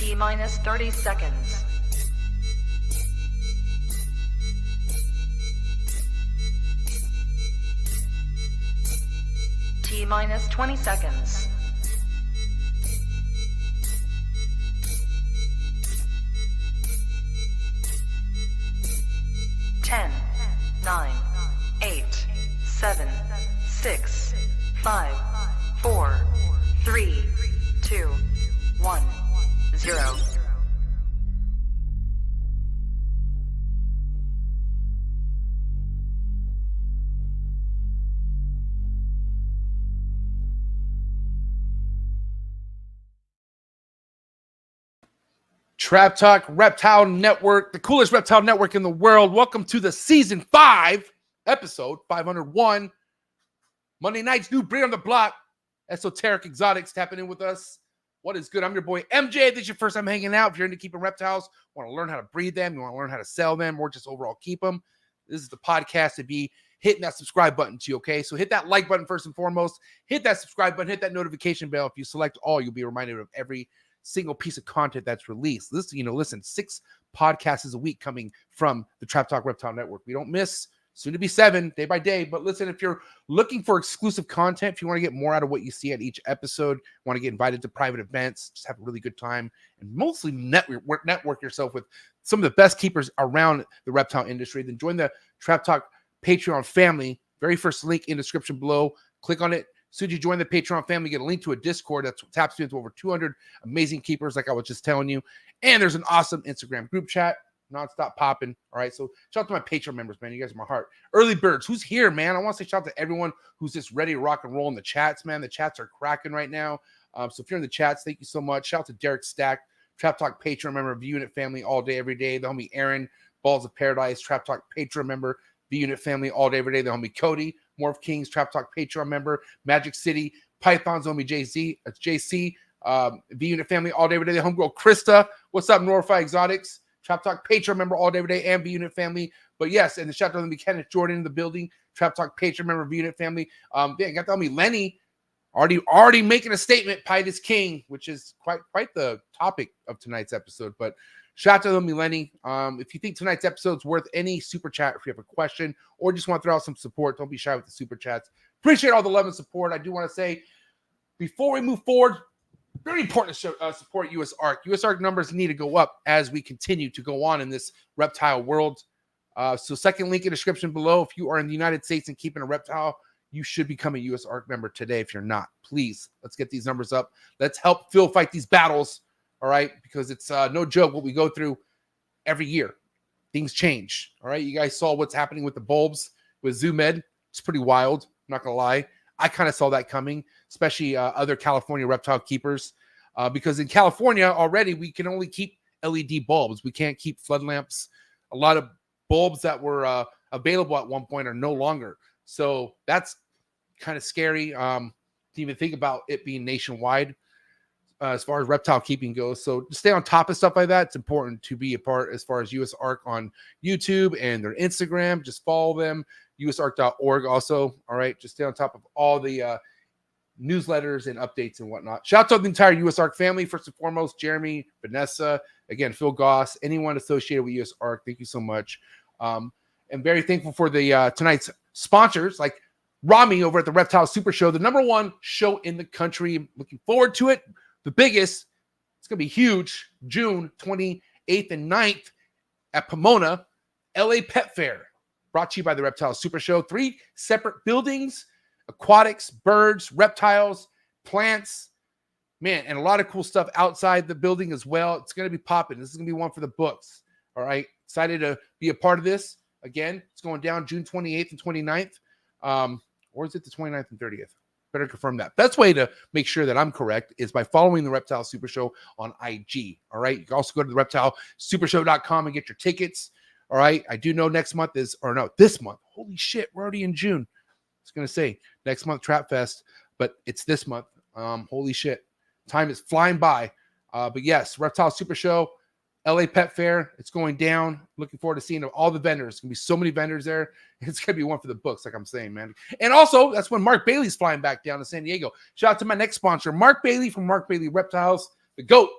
T-minus 30 seconds. T-minus 20 seconds. 10, 9, 8, 7, 6, 5, 4, 3, 2, 1, 0. Trap Talk Reptile Network, the coolest reptile network in the world. Welcome to the season 5, episode 501. Monday night's new breed on the block. Esoteric Exotics tapping in with us. What is good? I'm your boy MJ. If this is your first time hanging out, if you're into keeping reptiles, want to learn how to breed them, you want to learn how to sell them, or just overall keep them, this is the podcast to be hitting that subscribe button to you, okay? So hit that like button first and foremost. Hit that subscribe button. Hit that notification bell. If you select all, you'll be reminded of every single piece of content that's released. Listen, 6 podcasts a week coming from the Trap Talk Reptile Network. We don't miss, soon to be 7 day by day. But listen, if you're looking for exclusive content, if you want to get more out of what you see at each episode, want to get invited to private events, just have a really good time, and mostly network yourself with some of the best keepers around the reptile industry, then join the Trap Talk Patreon family. Very first link in the description below. Click on it. As soon as you join the Patreon family, get a link to a Discord that taps you into over 200 amazing keepers, like I was just telling you. And there's an awesome Instagram group chat, nonstop popping. All right, so shout out to my Patreon members, man. You guys are my heart. Early birds, who's here, man? I want to say shout out to everyone who's just ready to rock and roll in the chats, man. The chats are cracking right now. So if you're in the chats, thank you so much. Shout out to Derek Stack, Trap Talk Patreon member, V-Unit family all day, every day. The homie Aaron, Balls of Paradise, Trap Talk Patreon member, V-Unit family all day, every day. The homie Cody, Morph Kings, Trap Talk Patreon member, Magic City, Python's homie JC, that's JC, V-Unit family all day, every day. The homegirl Krista, what's up, Northside Exotics, Trap Talk Patreon member all day, every day, and V-Unit family. But yes, and the shout out to the Kenneth Jordan in the building, Trap Talk Patreon member, V-Unit family. Got the homie Lenny, already making a statement, Pied is King, which is quite the topic of tonight's episode. But shout out to homie Lenny. If you think tonight's episode's worth any super chat, if you have a question or just want to throw out some support, don't be shy with the super chats. Appreciate all the love and support. I do want to say, before we move forward, very important to support US ARC. US ARC numbers need to go up as we continue to go on in this reptile world. So second link in the description below. If you are in the United States and keeping a reptile, you should become a US ARC member today. If you're not, please, let's get these numbers up. Let's help Phil fight these battles. All right, because it's no joke what we go through every year. Things change. All right, you guys saw what's happening with the bulbs with ZooMed. It's pretty wild. I'm not gonna lie. I kind of saw that coming, especially other California reptile keepers, because in California already we can only keep LED bulbs. We can't keep flood lamps. A lot of bulbs that were available at one point are no longer. So that's kind of scary to even think about it being nationwide. As far as reptile keeping goes. So to stay on top of stuff like that, it's important to be a part as far as US ARC on YouTube and their Instagram. Just follow them, usarc.org also. All right, just stay on top of all the newsletters and updates and whatnot. Shout out to the entire US ARC family, first and foremost, Jeremy, Vanessa, again, Phil Goss, anyone associated with US ARC, thank you so much. I'm very thankful for the tonight's sponsors, like Rami over at the Reptile Super Show, the #1 show in the country. I'm looking forward to it. The biggest, it's going to be huge, June 28th and 9th at Pomona, LA Pet Fair, brought to you by the Reptile Super Show. 3 separate buildings, aquatics, birds, reptiles, plants, man, and a lot of cool stuff outside the building as well. It's going to be popping. This is going to be one for the books. All right, excited to be a part of this. Again, it's going down June 28th and 29th. Or is it the 29th and 30th? Better confirm that. Best way to make sure that I'm correct is by following the Reptile Super Show on IG. All right. You can also go to the reptilesupershow.com and get your tickets. All right. I do know next month is, or no, this month. Holy shit. We're already in June. I was going to say next month, Trap Fest, but it's this month. Holy shit. Time is flying by. But yes, Reptile Super Show, LA Pet Fair. It's going down. Looking forward to seeing all the vendors. It's going to be so many vendors there. It's going to be one for the books, like I'm saying, man. And also, that's when Mark Bailey's flying back down to San Diego. Shout out to my next sponsor, Mark Bailey from Mark Bailey Reptiles, the GOAT.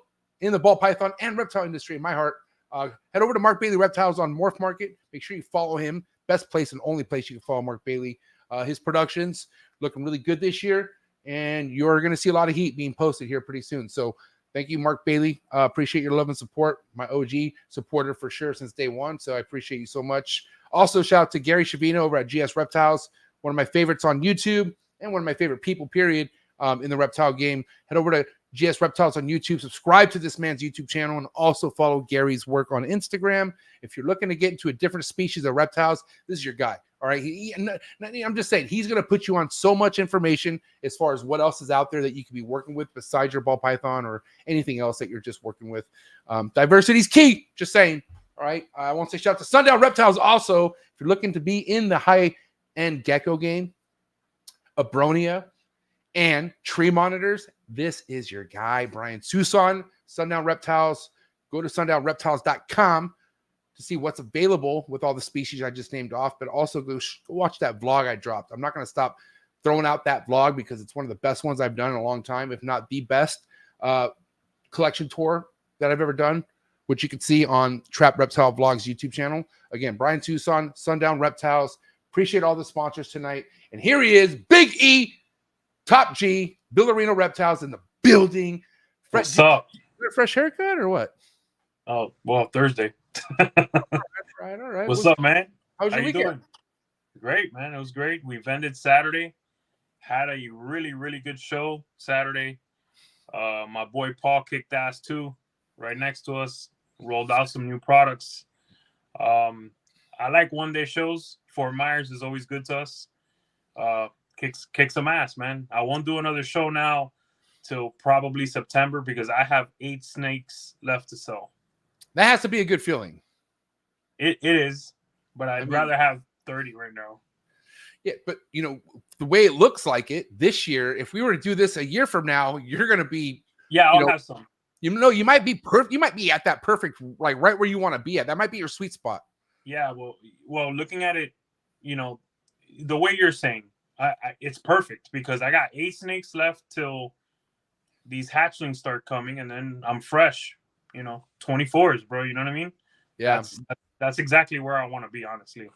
in the ball python and reptile industry in my heart. Head over to Mark Bailey Reptiles on Morph Market. Make sure you follow him. Best place and only place you can follow Mark Bailey. His productions looking really good this year, and you're going to see a lot of heat being posted here pretty soon. So thank you, Mark Bailey. Appreciate your love and support. My OG supporter for sure since day one. So I appreciate you so much. Also, shout out to Gary Shavino over at GS Reptiles, one of my favorites on YouTube and one of my favorite people, period, in the reptile game. Head over to GS Reptiles on YouTube. Subscribe to this man's YouTube channel and also follow Gary's work on Instagram. If you're looking to get into a different species of reptiles, this is your guy. All right. I'm just saying, he's going to put you on so much information as far as what else is out there that you could be working with besides your ball python or anything else that you're just working with. Diversity is key. Just saying. All right. I want to say shout out to Sundown Reptiles also. If you're looking to be in the high-end gecko game, Abronia, and tree monitors, this is your guy, Brian Susan, Sundown Reptiles. Go to sundownreptiles.com to see what's available with all the species I just named off, but also go watch that vlog I dropped. I'm not going to stop throwing out that vlog because it's one of the best ones I've done in a long time, if not the best collection tour that I've ever done, which you can see on Trap Reptile Vlogs YouTube channel. Again, Brian Tucson, Sundown Reptiles. Appreciate all the sponsors tonight. And here he is, Big E, Top G, Billerino Reptiles in the building. What's up? Fresh haircut or what? Oh, well, Thursday. All right. What's up, man? How was your weekend? Doing? Great, man. It was great. We vended Saturday. Had a really, really good show Saturday. My boy Paul kicked ass too, right next to us. Rolled out some new products. I like one-day shows. Fort Myers is always good to us. Kick some ass, man. I won't do another show now till probably September because I have 8 snakes left to sell. That has to be a good feeling. It is, but I'd rather have 30 right now. Yeah, but you know, the way it looks like it this year, if we were to do this a year from now, you're going to be. Yeah, I'll have some. You know, you might be perfect. You might be at that perfect, like right where you want to be at. That might be your sweet spot. Yeah, well, looking at it, you know, the way you're saying, it's perfect because I got 8 snakes left till these hatchlings start coming, and then I'm fresh. You know, 24s, bro. You know what I mean? Yeah, that's exactly where I want to be, honestly.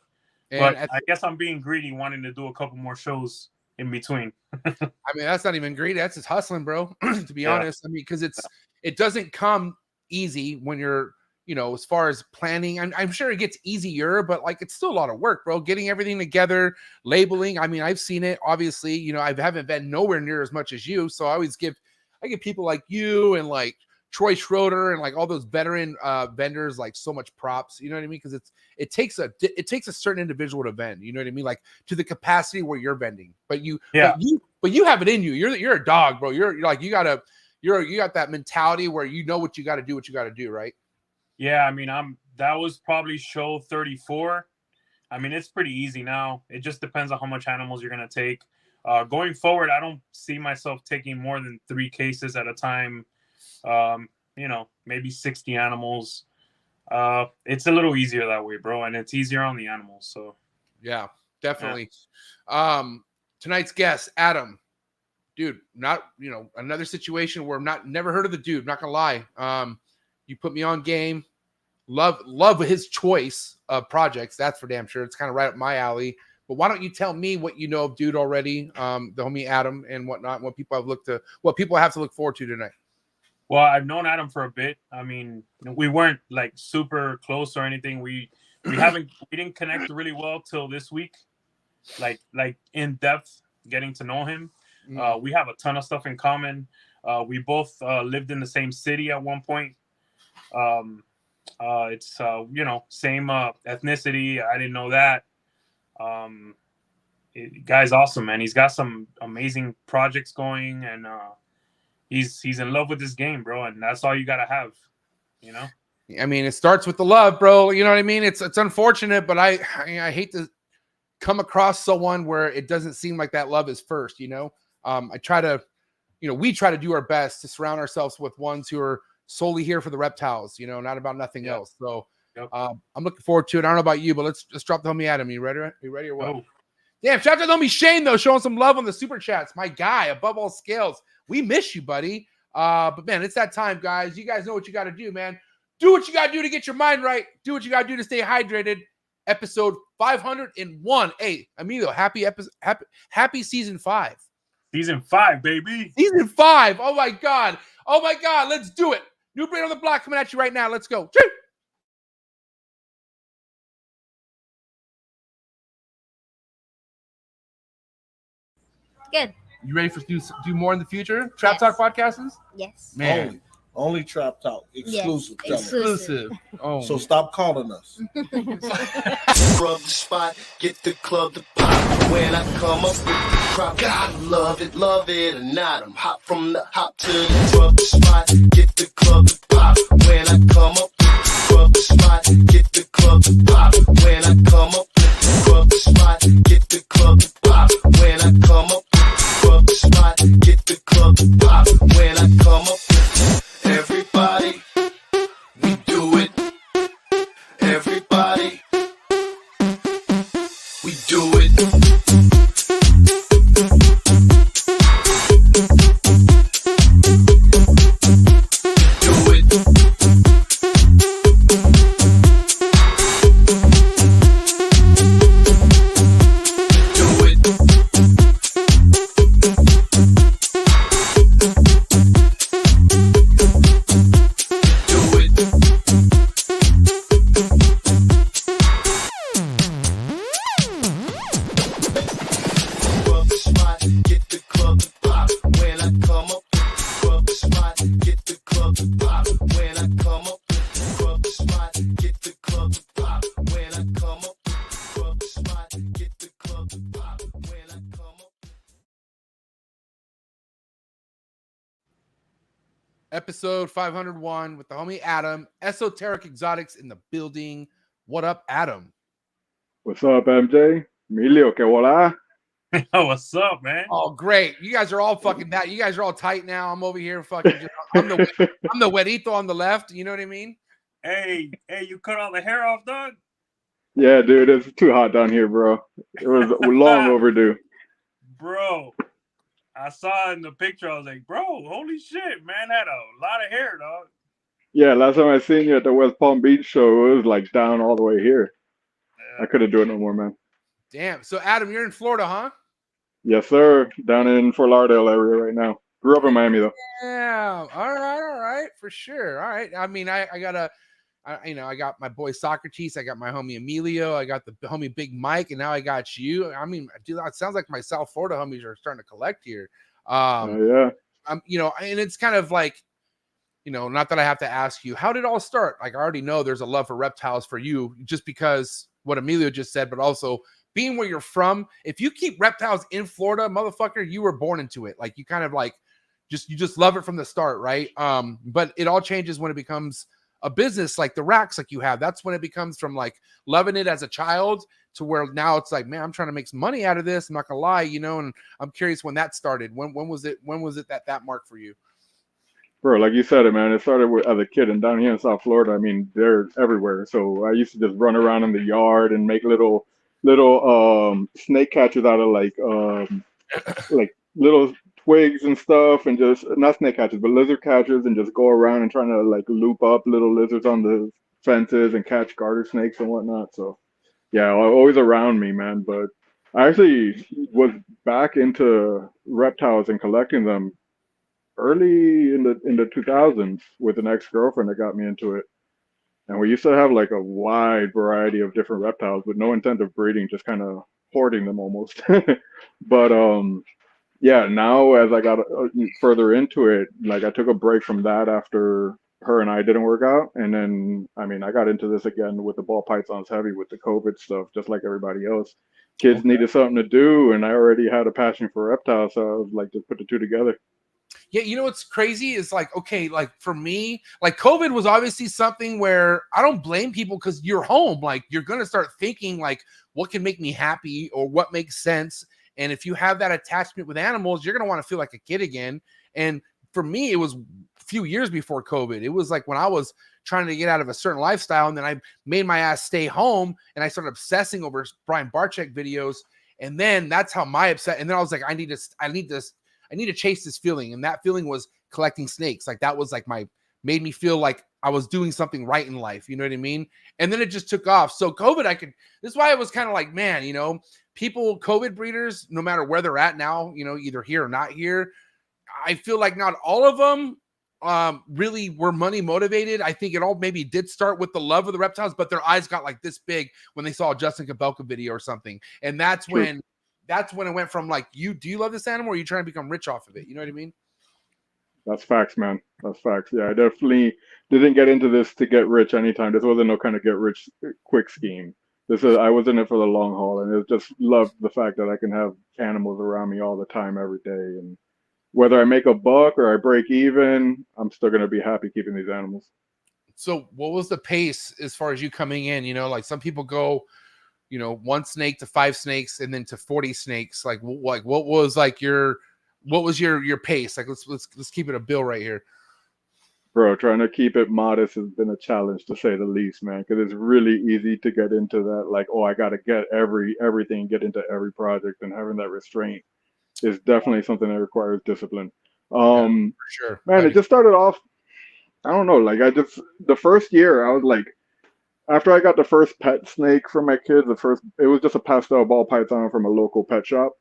And but I guess I'm being greedy, wanting to do a couple more shows in between. I mean, that's not even greedy. That's just hustling, bro. To be honest, I mean, because it doesn't come easy when you're, you know, as far as planning. I'm sure it gets easier, but like it's still a lot of work, bro. Getting everything together, labeling. I mean, I've seen it. Obviously, you know, I haven't been nowhere near as much as you, so I give people like you and like Troy Schroeder and like all those veteran vendors like so much props, you know what I mean? Because it takes a certain individual to vend, you know what I mean? Like to the capacity where you're vending, but you have it in you. You're a dog, bro. You're like you got that mentality where you know what you got to do, right? Yeah, I mean, that was probably show 34. I mean, it's pretty easy now. It just depends on how much animals you're gonna take. Going forward, I don't see myself taking more than 3 cases at a time. You know, maybe 60 animals. It's a little easier that way, bro, and it's easier on the animals. So yeah, definitely. Yeah. Tonight's guest, Adam, dude, not, you know, another situation where never heard of the dude, not gonna lie. You put me on game. Love his choice of projects, that's for damn sure. It's kind of right up my alley. But why don't you tell me what you know of dude already, the homie Adam, and whatnot, what people have to look forward to tonight? Well, I've known Adam for a bit. I mean, we weren't like super close or anything. We didn't connect really well till this week, like in depth, getting to know him. We have a ton of stuff in common. We both lived in the same city at one point. It's you know, same ethnicity. I didn't know that. Guy's awesome, man. He's got some amazing projects going, and he's in love with this game, bro, and that's all you gotta have, you know. I mean, it starts with the love, bro. You know what I mean? It's unfortunate, but I hate to come across someone where it doesn't seem like that love is first, you know. We try to do our best to surround ourselves with ones who are solely here for the reptiles, you know, not about nothing else. So I'm looking forward to it. I don't know about you, but let's drop the homie Adam. You ready? You ready or what? Oh. Damn, shout out to the homie Shane, though, showing some love on the super chats. My guy, above all scales. We miss you, buddy. But man, it's that time, guys. You guys know what you got to do, man. Do what you got to do to get your mind right. Do what you got to do to stay hydrated. Episode 501. Hey, Emilio, happy season 5. Season 5, baby. Season 5. Oh my God. Let's do it. New Brain on the Block coming at you right now. Let's go. Choo! Good. You ready for do more in the future? Trap Talk podcasts? Yes. Man. Only Trap Talk. Exclusive. Yes. Exclusive. Oh. So stop calling us. Rub the spot, get the club to pop. When I come up with the crop, God love it or not. I'm hot from the hop to the rub the spot, get the club to pop. When I come up with the rub the spot, get the club to pop. When I come up with the rub the spot, get the club to pop. When I come up with the rub the spot, get the club to pop. When I come up with everybody, we do it. Everybody, we do it. Do it. Do it. Do it. Rub the spot, get the club to pop. When I come up with the rub the spot, get the club to pop. When I come up with the rub the spot, get the club to pop. When I come up with the rub the spot, get the club to pop. When I come up. Episode 501 with the homie Adam. Esoteric Exotics in the building. What up, Adam? What's up, MJ? Emilio, que vola? Yo, what's up, man? Oh, great. You guys are all fucking that. You guys are all tight now. I'm over here fucking I'm the huerito on the left. You know what I mean? Hey, you cut all the hair off, dog? Yeah, dude, it's too hot down here, bro. It was long overdue. Bro, I saw in the picture, I was like, bro, holy shit, man, had a lot of hair, dog. Yeah, last time I seen you at the West Palm Beach show, it was like down all the way here. Yeah. I couldn't do it no more, man. Damn. So, Adam, you're in Florida, huh? Yes, sir. Down in Fort Lauderdale area right now. Grew up in Miami, though. Yeah. All right. For sure. All right. I mean, I got my boy Socrates. I got my homie Emilio. I got the homie Big Mike. And now I got you. I mean, dude, it sounds like my South Florida homies are starting to collect here. Yeah. And it's kind of like, not that I have to ask you, how did it all start? Like, I already know there's a love for reptiles for you just because what Emilio just said, but also being where you're from. If you keep reptiles in Florida, motherfucker, you were born into it. Like, you kind of like, you just love it from the start, right? But it all changes when it becomes a business like the racks like you have. That's when it becomes from like loving it as a child to where now it's like, man, I'm trying to make some money out of this. I'm not gonna lie, and I'm curious when that started. When was it that mark for you? Bro, like you said it, man, it started as a kid, and down here in South Florida, I mean, they're everywhere. So I used to just run around in the yard and make little snake catchers out of like little twigs and stuff, and just not snake catchers, but lizard catchers, and just go around and trying to like loop up little lizards on the fences and catch garter snakes and whatnot. So yeah, always around me, man. But I actually was back into reptiles and collecting them early in the 2000s with an ex-girlfriend that got me into it. And we used to have like a wide variety of different reptiles with no intent of breeding, just kind of hoarding them almost. But yeah, now as I got further into it, like I took a break from that after her and I didn't work out. And then, I mean, I got into this again with the ball pythons heavy with the COVID stuff, just like everybody else. Kids needed something to do, and I already had a passion for reptiles, so I was like, just put the two together. Yeah, you know what's crazy is like, okay, like for me, like COVID was obviously something where I don't blame people because you're home. Like you're going to start thinking like, what can make me happy or what makes sense? And if you have that attachment with animals, you're going to want to feel like a kid again. And for me, it was a few years before COVID. It was like when I was trying to get out of a certain lifestyle, and then I made my ass stay home, and I started obsessing over Brian Barczyk videos. And then that's how my upset. And then I was like, I need to chase this feeling. And that feeling was collecting snakes. Like that was like made me feel like I was doing something right in life. You know what I mean? And then it just took off. So COVID, this is why I was kind of like, man, you know, people, COVID breeders, no matter where they're at now, you know, either here or not here, I feel like not all of them really were money motivated. I think it all maybe did start with the love of the reptiles, but their eyes got like this big when they saw a Justin Kabelka video or something. And that's when it went from like, do you love this animal or are you trying to become rich off of it? You know what I mean? That's facts, man. That's facts. Yeah, I definitely didn't get into this to get rich anytime. This wasn't no kind of get rich quick scheme. I was in it for the long haul, and it just loved the fact that I can have animals around me all the time, every day. And whether I make a buck or I break even, I'm still going to be happy keeping these animals. So what was the pace as far as you coming in? You know, like some people go, you know, 1 snake to 5 snakes and then to 40 snakes. Like what was like your pace? Like let's keep it a bill right here. Bro, trying to keep it modest has been a challenge to say the least, man, because it's really easy to get into that, like, oh, I got to get everything, get into every project, and having that restraint is definitely something that requires discipline. For sure. Man, it just started off, I don't know, like the first year, I was like, after I got the first pet snake for my kids, it was just a pastel ball python from a local pet shop.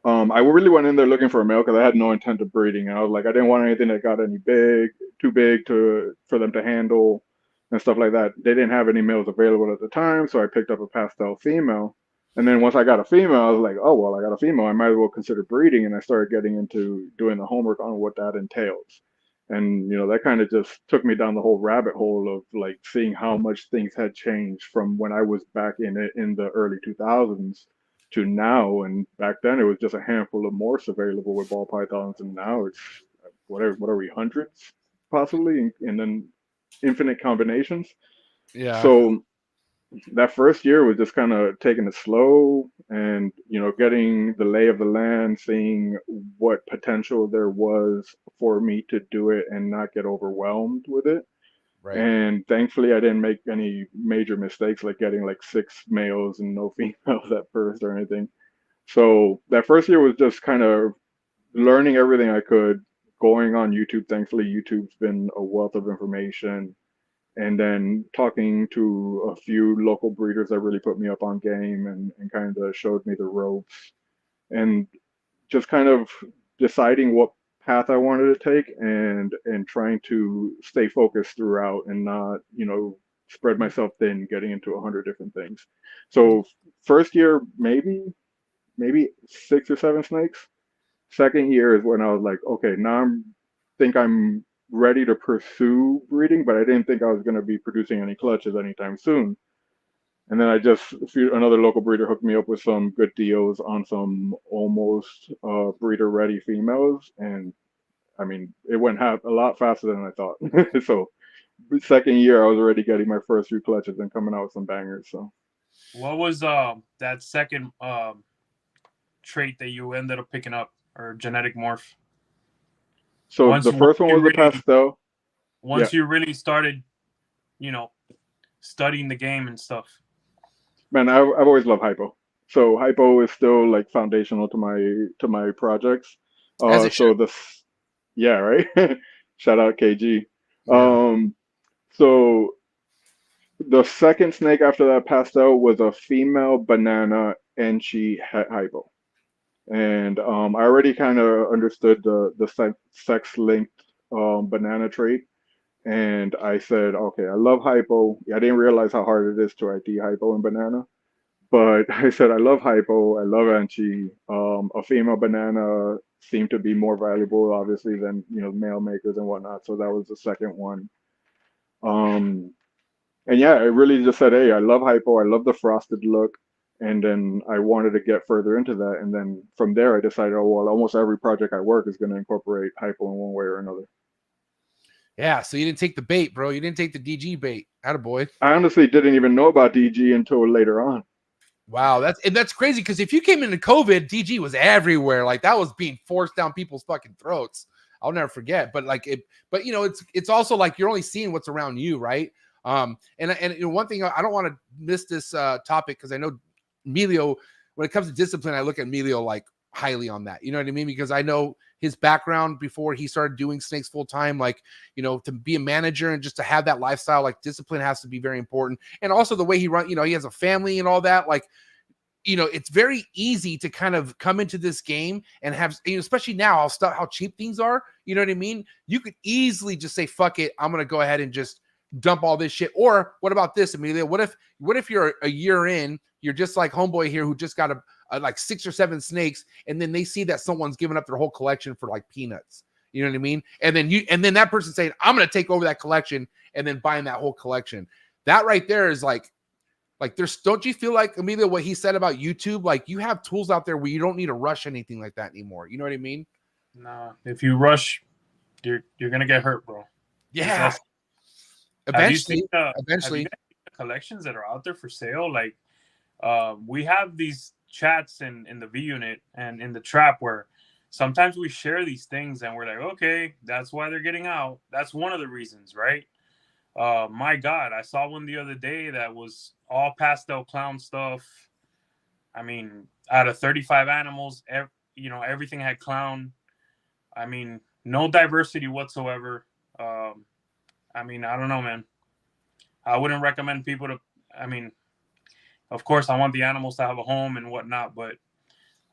I really went in there looking for a male because I had no intent of breeding. And I was like, I didn't want anything that got too big for them to handle and stuff like that. They didn't have any males available at the time, so I picked up a pastel female. And then once I got a female, I was like, oh, well, I got a female. I might as well consider breeding. And I started getting into doing the homework on what that entails. And, you know, that kind of just took me down the whole rabbit hole of like seeing how much things had changed from when I was back in the early 2000s to now. And back then it was just a handful of morphs available with ball pythons, and now it's what are we, hundreds possibly, and then infinite combinations. Yeah. So that first year was just kind of taking it slow and, you know, getting the lay of the land, seeing what potential there was for me to do it and not get overwhelmed with it. Right. And thankfully, I didn't make any major mistakes like getting like 6 males and no females at first or anything. So that first year was just kind of learning everything I could, going on YouTube. Thankfully, YouTube's been a wealth of information. And then talking to a few local breeders that really put me up on game and kind of showed me the ropes. And just kind of deciding what path I wanted to take and trying to stay focused throughout and not, you know, spread myself thin, getting into 100 different things. So first year, maybe 6 or 7 snakes. Second year is when I was like, okay, now I'm ready to pursue breeding, but I didn't think I was going to be producing any clutches anytime soon. And then another local breeder hooked me up with some good deals on some almost breeder ready females. And I mean, it went a lot faster than I thought. So second year, I was already getting my first few clutches and coming out with some bangers. So what was that second trait that you ended up picking up, or genetic morph? So the first one was the pastel. Once you really started, you know, studying the game and stuff. Man, I've always loved hypo. So hypo is still like foundational to my projects. Yeah, right. Shout out KG. Yeah. So the second snake after that pastel was a female banana, and she had hypo. And I already kind of understood the sex-linked banana trait. And I said, okay, I love hypo. I didn't realize how hard it is to ID hypo and banana. But I said, I love hypo. I love Anchi. A female banana seemed to be more valuable, obviously, than, you know, male makers and whatnot. So that was the second one. And yeah, I really just said, hey, I love hypo. I love the frosted look. And then I wanted to get further into that. And then from there, I decided, oh, well, almost every project I work is going to incorporate hypo in one way or another. Yeah, so you didn't take the bait, bro. You didn't take the DG bait. Attaboy. I honestly didn't even know about DG until later on. Wow, that's crazy, because if you came into COVID, DG was everywhere. Like that was being forced down people's fucking throats. I'll never forget. But you know, it's also like you're only seeing what's around you, right? And you know, one thing, I don't want to miss this topic, because I know Emilio, when it comes to discipline, I look at Emilio like highly on that. You know what I mean? Because I know his background before he started doing snakes full time, like, you know, to be a manager and just to have that lifestyle, like discipline has to be very important. And also the way he runs, you know, he has a family and all that, like, you know, it's very easy to kind of come into this game and have, you know, especially now how cheap things are. You know what I mean? You could easily just say, fuck it, I'm going to go ahead and just dump all this shit. Or what about this, Amelia? What if you're a year in, you're just like homeboy here who just got a like 6 or 7 snakes, and then they see that someone's giving up their whole collection for like peanuts. You know what I mean? And then that person saying, I'm going to take over that collection, and then buying that whole collection. That right there is like don't you feel like, Amelia, what he said about YouTube, like you have tools out there where you don't need to rush anything like that anymore. You know what I mean? No, if you rush, you're gonna get hurt, bro. Yeah. Eventually. Have you seen the collections that are out there for sale? Like, we have these chats in the V unit and in the trap where sometimes we share these things and we're like, okay, that's why they're getting out. That's one of the reasons, right? My God, I saw one the other day that was all pastel clown stuff. I mean, out of 35 animals, you know, everything had clown. I mean, no diversity whatsoever. I mean, I don't know, man. I wouldn't recommend people to, I mean, of course, I want the animals to have a home and whatnot, but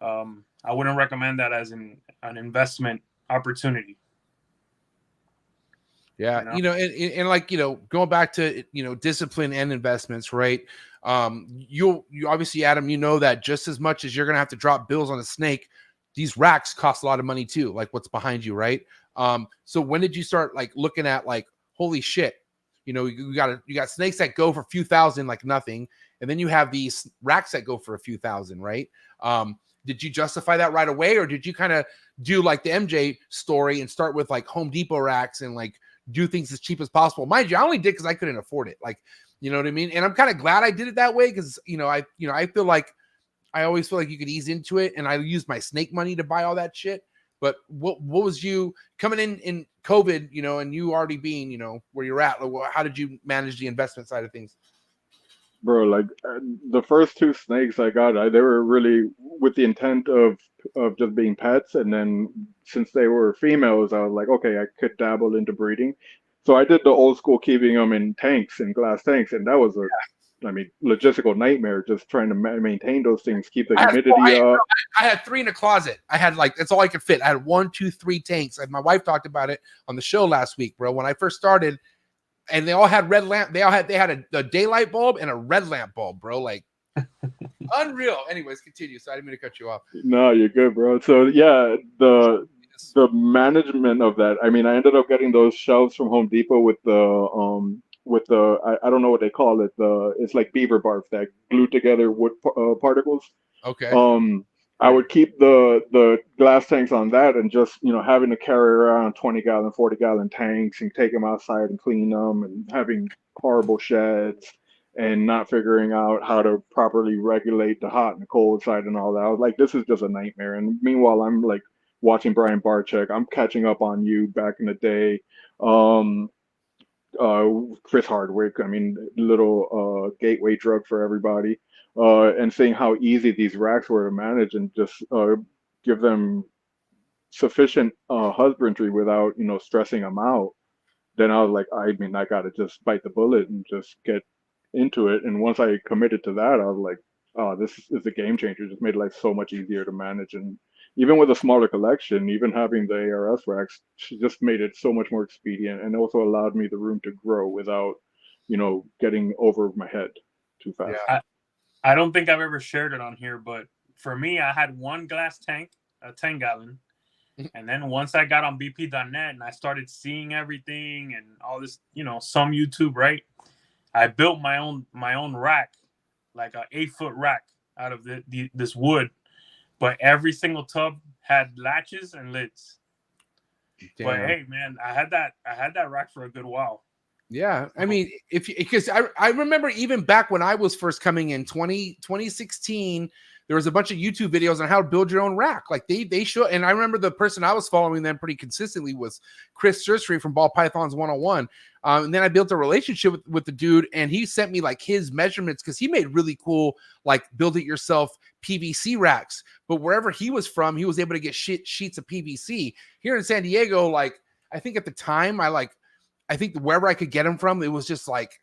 I wouldn't recommend that as an investment opportunity. Yeah, you know, and like, you know, going back to, you know, discipline and investments, right? You obviously, Adam, you know that just as much as you're gonna have to drop bills on a snake, these racks cost a lot of money too, like what's behind you, right? So when did you start like looking at like, holy shit, you know, you got snakes that go for a few thousand, like nothing, and then you have these racks that go for a few thousand, right? Did you justify that right away, or did you kind of do like the MJ story and start with like Home Depot racks and like do things as cheap as possible? Mind you, I only did because I couldn't afford it. Like, you know what I mean? And I'm kind of glad I did it that way because, you know, I feel like I always feel like you could ease into it, and I used my snake money to buy all that shit. But what was you coming in COVID, you know, and you already being, you know, where you're at? Like, how did you manage the investment side of things? Bro, like the first 2 snakes I got, they were really with the intent of just being pets, and then since they were females, I was like, okay, I could dabble into breeding. So I did the old school, keeping them in tanks, in glass tanks, and that was I mean, logistical nightmare, just trying to maintain those things, keep the humidity up. I had 3 in a closet. I had like, that's all I could fit. I had 1, 2, 3 tanks. My wife talked about it on the show last week, bro. When I first started, and they all had red lamp. They had a daylight bulb and a red lamp bulb, bro. Like unreal. Anyways, continue. So I didn't mean to cut you off. No, you're good, bro. So yeah, the management of that. I mean, I ended up getting those shelves from Home Depot with the I don't know what they call it. It's like beaver bark that glued together wood particles. Okay. I would keep the glass tanks on that, and just, you know, having to carry around 20-gallon, 40-gallon tanks and take them outside and clean them, and having horrible sheds and not figuring out how to properly regulate the hot and cold side and all that. I was like, this is just a nightmare. And meanwhile, I'm like watching Brian Barczyk. I'm catching up on you back in the day. Chris Hardwick, I mean, little gateway drug for everybody. And seeing how easy these racks were to manage, and just give them sufficient husbandry without, you know, stressing them out. Then I was like, I mean, I got to just bite the bullet and just get into it. And once I committed to that, I was like, oh, this is a game changer. It just made life so much easier to manage. And even with a smaller collection, even having the ARS racks, just made it so much more expedient, and also allowed me the room to grow without, you know, getting over my head too fast. Yeah. I don't think I've ever shared it on here, but for me, I had 1 glass tank, a 10-gallon. And then once I got on BP.net and I started seeing everything and all this, you know, some YouTube, right? I built my own rack, like a 8-foot rack out of this wood. But every single tub had latches and lids. Damn. But hey, man, I had that rack for a good while. Yeah, I mean, because I remember even back when I was first coming in 2016, there was a bunch of YouTube videos on how to build your own rack. Like they show, and I remember the person I was following them pretty consistently was Chris Surgery from Ball Pythons 101. And then I built a relationship with the dude, and he sent me like his measurements because he made really cool, like build it yourself PVC racks. But wherever he was from, he was able to get sheets of PVC. Here in San Diego, like I think at the time, I think wherever I could get them from, it was just like,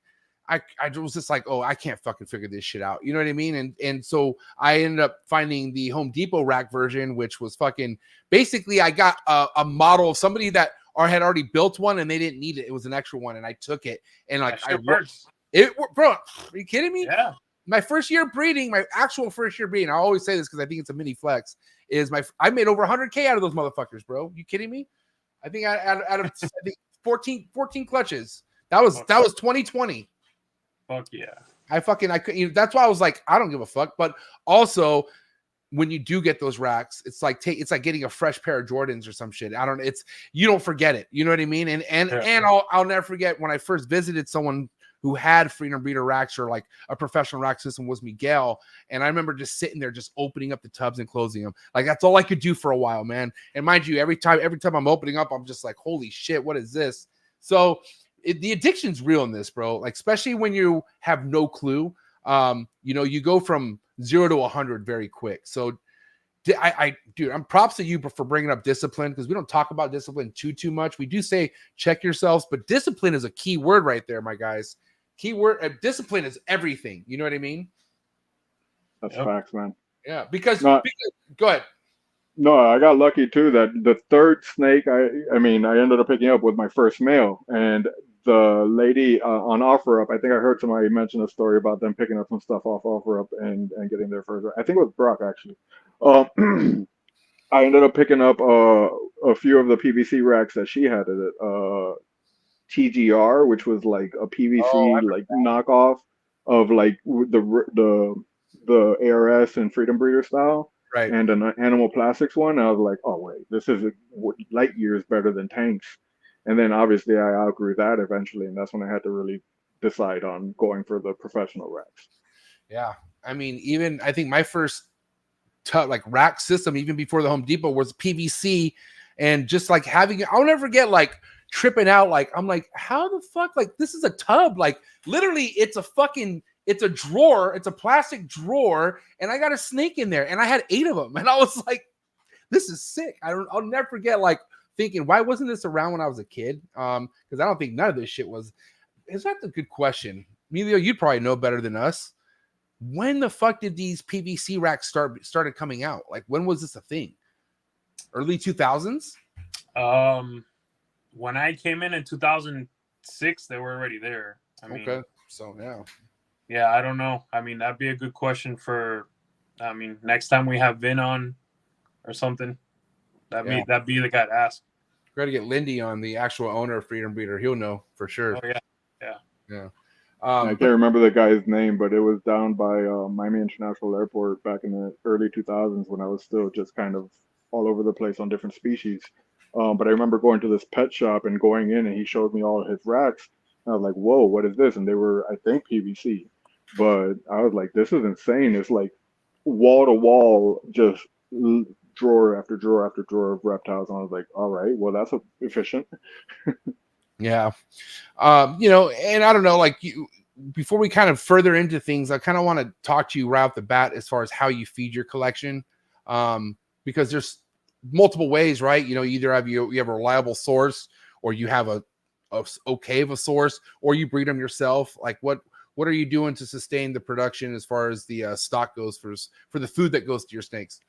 I was just like, oh, I can't fucking figure this shit out. You know what I mean? And so I ended up finding the Home Depot rack version, which was fucking, basically I got a model of somebody that had already built one and they didn't need it. It was an extra one. And I took it and like, bro, are you kidding me? Yeah. My first year breeding, my actual first year breeding, I always say this because I think it's a mini flex, is I made over 100K out of those motherfuckers, bro. You kidding me? I think out of I think 14 clutches. That was 2020. Fuck yeah. I couldn't. That's why I was like, I don't give a fuck. But also, when you do get those racks, it's like getting a fresh pair of Jordans or some shit. You don't forget it. You know what I mean? And I'll never forget when I first visited someone who had Freedom Breeder racks or like a professional rack system was Miguel. And I remember just sitting there, just opening up the tubs and closing them. Like that's all I could do for a while, man. And mind you, every time I'm opening up, I'm just like, holy shit, what is this? So the addiction's real in this, bro. Like, especially when you have no clue, you go from 0 to 100 very quick. So dude, I'm props to you for bringing up discipline, because we don't talk about discipline too much. We do say check yourselves, but discipline is a key word right there, my guys. Keyword, discipline is everything. You know what I mean? That's facts, man. Yeah, because go ahead. No, I got lucky too that the third snake I ended up picking up with my first male, and the lady on OfferUp, I think I heard somebody mention a story about them picking up some stuff off OfferUp and getting their first. I think it was Brock actually. I ended up picking up a few of the PVC racks that she had at it. TGR, which was like a PVC knockoff of like the ARS and Freedom Breeder style, right? And an Animal Plastics one. I was like, oh wait, this is light years better than Tanks. And then obviously I outgrew that eventually, and that's when I had to really decide on going for the professional racks. Yeah, I mean, even I think my first rack system, even before the Home Depot, was PVC, and just like having it, I'll never forget like tripping out. Like I'm like, how the fuck? Like this is a tub. Like literally, it's a drawer. It's a plastic drawer, and I got a snake in there, and I had 8 of them, and I was like, this is sick. I'll never forget like thinking, why wasn't this around when I was a kid? Because I don't think none of this shit was. Is that a good question, Emilio? You'd probably know better than us. When the fuck did these PVC racks started coming out? Like when was this a thing? Early 2000s? When I came in 2006, they were already there. I mean, okay, so yeah, I don't know. I mean, that'd be a good question for. I mean, next time we have Vin on or something, that'd be the guy to ask. Got to get Lindy on, the actual owner of Freedom Breeder. He'll know for sure. Oh yeah. I can't remember the guy's name, but it was down by Miami International Airport back in the early 2000s when I was still just kind of all over the place on different species. But I remember going to this pet shop and going in, and he showed me all of his racks. And I was like, whoa, what is this? And they were, I think, PVC. But I was like, this is insane. It's like wall to wall, just drawer after drawer after drawer of reptiles. And I was like, all right, well, that's efficient. Yeah. And I don't know, like before we kind of further into things, I kind of want to talk to you right off the bat as far as how you feed your collection. Because there's multiple ways, right? Either you have a reliable source, or you have a okay of a source, or you breed them yourself. Like what are you doing to sustain the production as far as the stock goes for the food that goes to your snakes?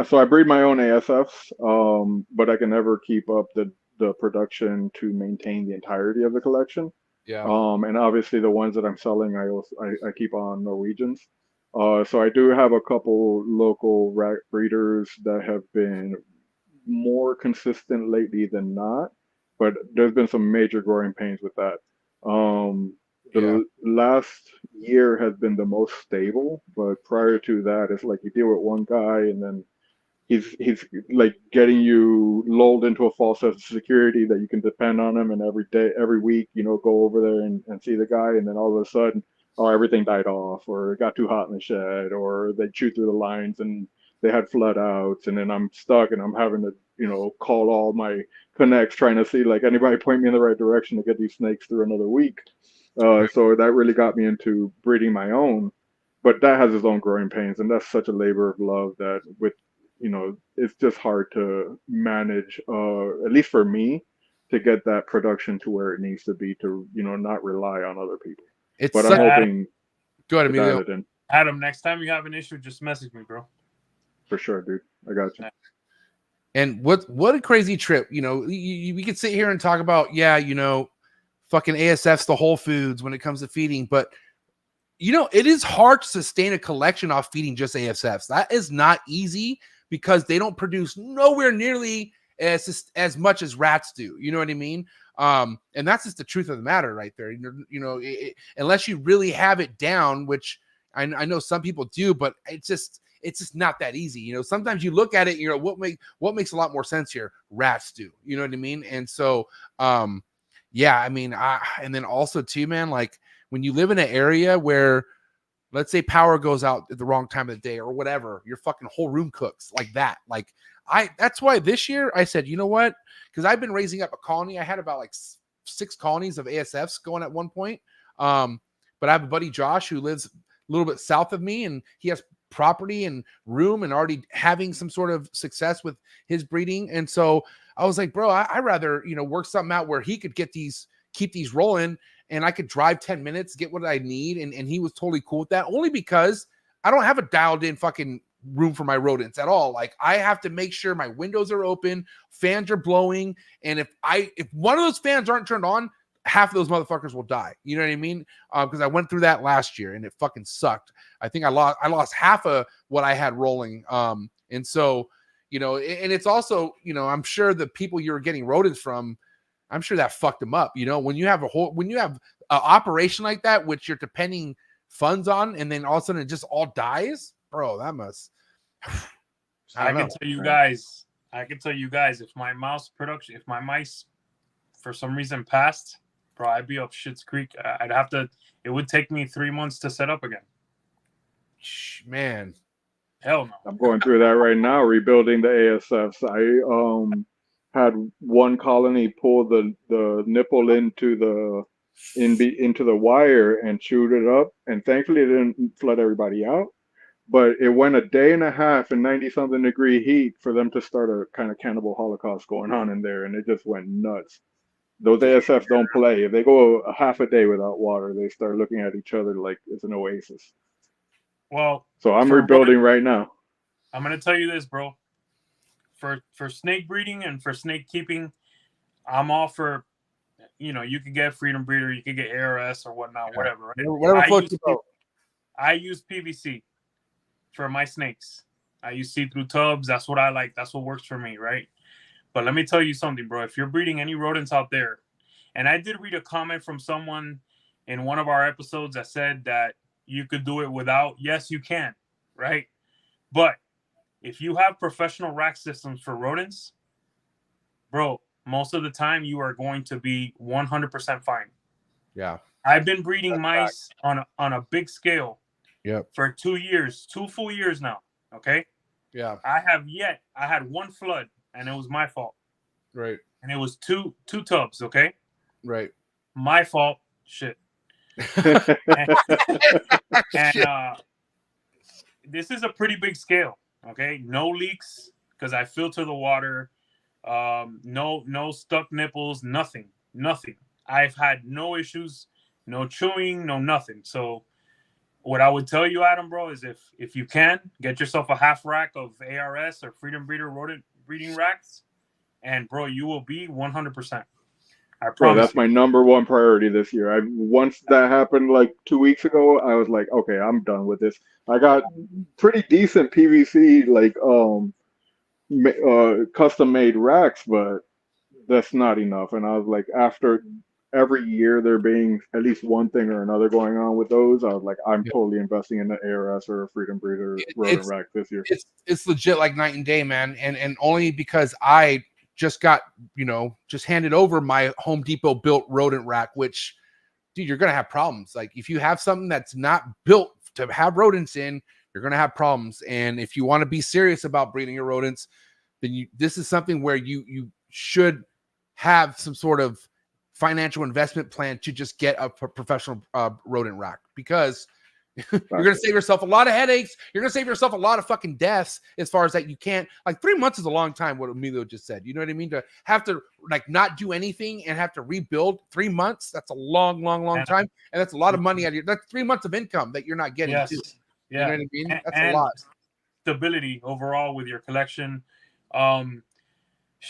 So I breed my own ASFs, but I can never keep up the production to maintain the entirety of the collection. Yeah. And obviously the ones that I'm selling, I keep on Norwegians. So I do have a couple local rack breeders that have been more consistent lately than not, but there's been some major growing pains with that. The last year has been the most stable, but prior to that, it's like you deal with one guy and then he's like getting you lulled into a false sense of security that you can depend on him, and every week, go over there and see the guy, and then all of a sudden, everything died off, or it got too hot in the shed, or they chewed through the lines and they had flood outs, and then I'm stuck and I'm having to call all my connects trying to see like anybody point me in the right direction to get these snakes through another week. So that really got me into breeding my own, but that has its own growing pains, and that's such a labor of love that with it's just hard to manage, at least for me, to get that production to where it needs to be to not rely on other people. But I'm hoping go ahead, to dial Emilio. it in. Adam, next time you have an issue, just message me, bro. For sure, dude. I got you. And what a crazy trip. We could sit here and talk about, fucking ASF's the Whole Foods when it comes to feeding, but it is hard to sustain a collection off feeding just ASFs. That is not easy because they don't produce nowhere nearly as much as rats do. You know what I mean? And that's just the truth of the matter right there. Unless you really have it down, which I know some people do, but it's just not that easy. Sometimes you look at it, what makes a lot more sense here? Rats do. You know what I mean? And so, yeah, I mean, and then also too, man, like when you live in an area where, let's say power goes out at the wrong time of the day or whatever, your fucking whole room cooks like that. Like that's why this year I said, you know what? Because I've been raising up a colony. I had about like 6 colonies of ASFs going at one point. But I have a buddy, Josh, who lives a little bit south of me, and he has property and room and already having some sort of success with his breeding. And so I was like, bro, I'd rather, work something out where he could keep these rolling, and I could drive 10 minutes, get what I need. And he was totally cool with that, only because I don't have a dialed in fucking room for my rodents at all. Like I have to make sure my windows are open, fans are blowing. And if one of those fans aren't turned on, half of those motherfuckers will die. You know what I mean? Because I went through that last year and it fucking sucked. I think I lost half of what I had rolling. And so, and it's also, I'm sure the people you're getting rodents from, I'm sure that fucked them up. When you have an operation like that, which you're depending funds on, and then all of a sudden it just all dies, bro, that must. I can tell you guys, if my mice for some reason passed, bro, I'd be up Shit's Creek. It would take me 3 months to set up again. Man. Hell no. I'm going through that right now, rebuilding the ASFs. I had one colony pull the nipple into the wire and chewed it up, and thankfully it didn't flood everybody out. But it went a day and a half in 90-something degree heat for them to start a kind of cannibal holocaust going on in there, and it just went nuts. Those ASFs don't play. If they go a half a day without water, they start looking at each other like it's an oasis. Well, so I'm rebuilding right now. I'm gonna tell you this, bro. For snake breeding and for snake keeping, I'm all for, you could get Freedom Breeder, you could get ARS or whatnot, whatever. Right? Whatever I use PVC for my snakes. I use see-through tubs. That's what I like. That's what works for me, right? But let me tell you something, bro. If you're breeding any rodents out there, and I did read a comment from someone in one of our episodes that said that you could do it without. Yes, you can, right? But if you have professional rack systems for rodents, bro, most of the time you are going to be 100% fine. Yeah. I've been breeding mice on a big scale for 2 years, 2 full years now, okay? Yeah. I had one flood, and it was my fault. Right. And it was two tubs, okay? Right. My fault. Shit. and this is a pretty big scale, okay? No leaks because I filter the water. No stuck nipples, nothing. I've had no issues, no chewing, no nothing. So what I would tell you, Adam, bro, is if you can, get yourself a half rack of ARS or Freedom Breeder rodent breeding racks, and bro, you will be 100%. I promise. Bro, that's my number one priority this year. Once that happened like 2 weeks ago, I was like, okay, I'm done with this. I got pretty decent PVC, like custom made racks, but that's not enough. And I was like, after every year there being at least one thing or another going on with those, I was like, I'm totally investing in the ARS or a Freedom Breeder rodent rack this year. It's legit like night and day, man. And only because I just got, just handed over my Home Depot built rodent rack, which, dude, you're going to have problems. Like if you have something that's not built to have rodents in, you're going to have problems. And if you want to be serious about breeding your rodents, then this is something where you should have some sort of financial investment plan to just get a professional rodent rack, because you're going to save yourself a lot of headaches. You're going to save yourself a lot of fucking deaths, as far as that. You can't, like, 3 months is a long time, what Emilio just said. You know what I mean? To have to, like, not do anything and have to rebuild 3 months, that's a long time. And that's a lot of money out of your, that's 3 months of income that you're not getting too. Yeah. You know what I mean? That's and a lot. Stability overall with your collection. I'm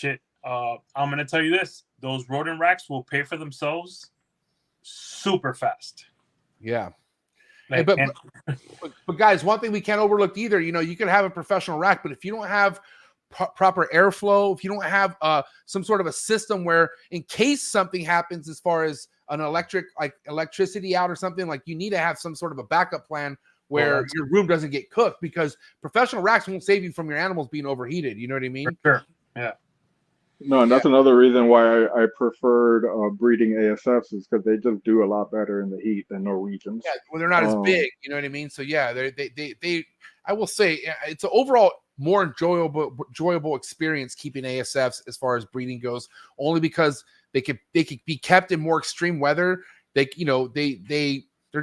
going to tell you this. Those rodent racks will pay for themselves super fast. Yeah. Like, but guys, one thing we can't overlook either, you know, you can have a professional rack, but if you don't have proper airflow, if you don't have some sort of a system where, in case something happens as far as an electricity out or something, like, you need to have some sort of a backup plan where your room doesn't get cooked, because professional racks won't save you from your animals being overheated. You know what I mean? For sure. Yeah. No, and that's another reason why I preferred breeding ASFs, is because they just do a lot better in the heat than Norwegians. Yeah, well, they're not as big, you know what I mean? So yeah, they I will say it's an overall more enjoyable experience keeping ASFs as far as breeding goes, only because they could be kept in more extreme weather. They're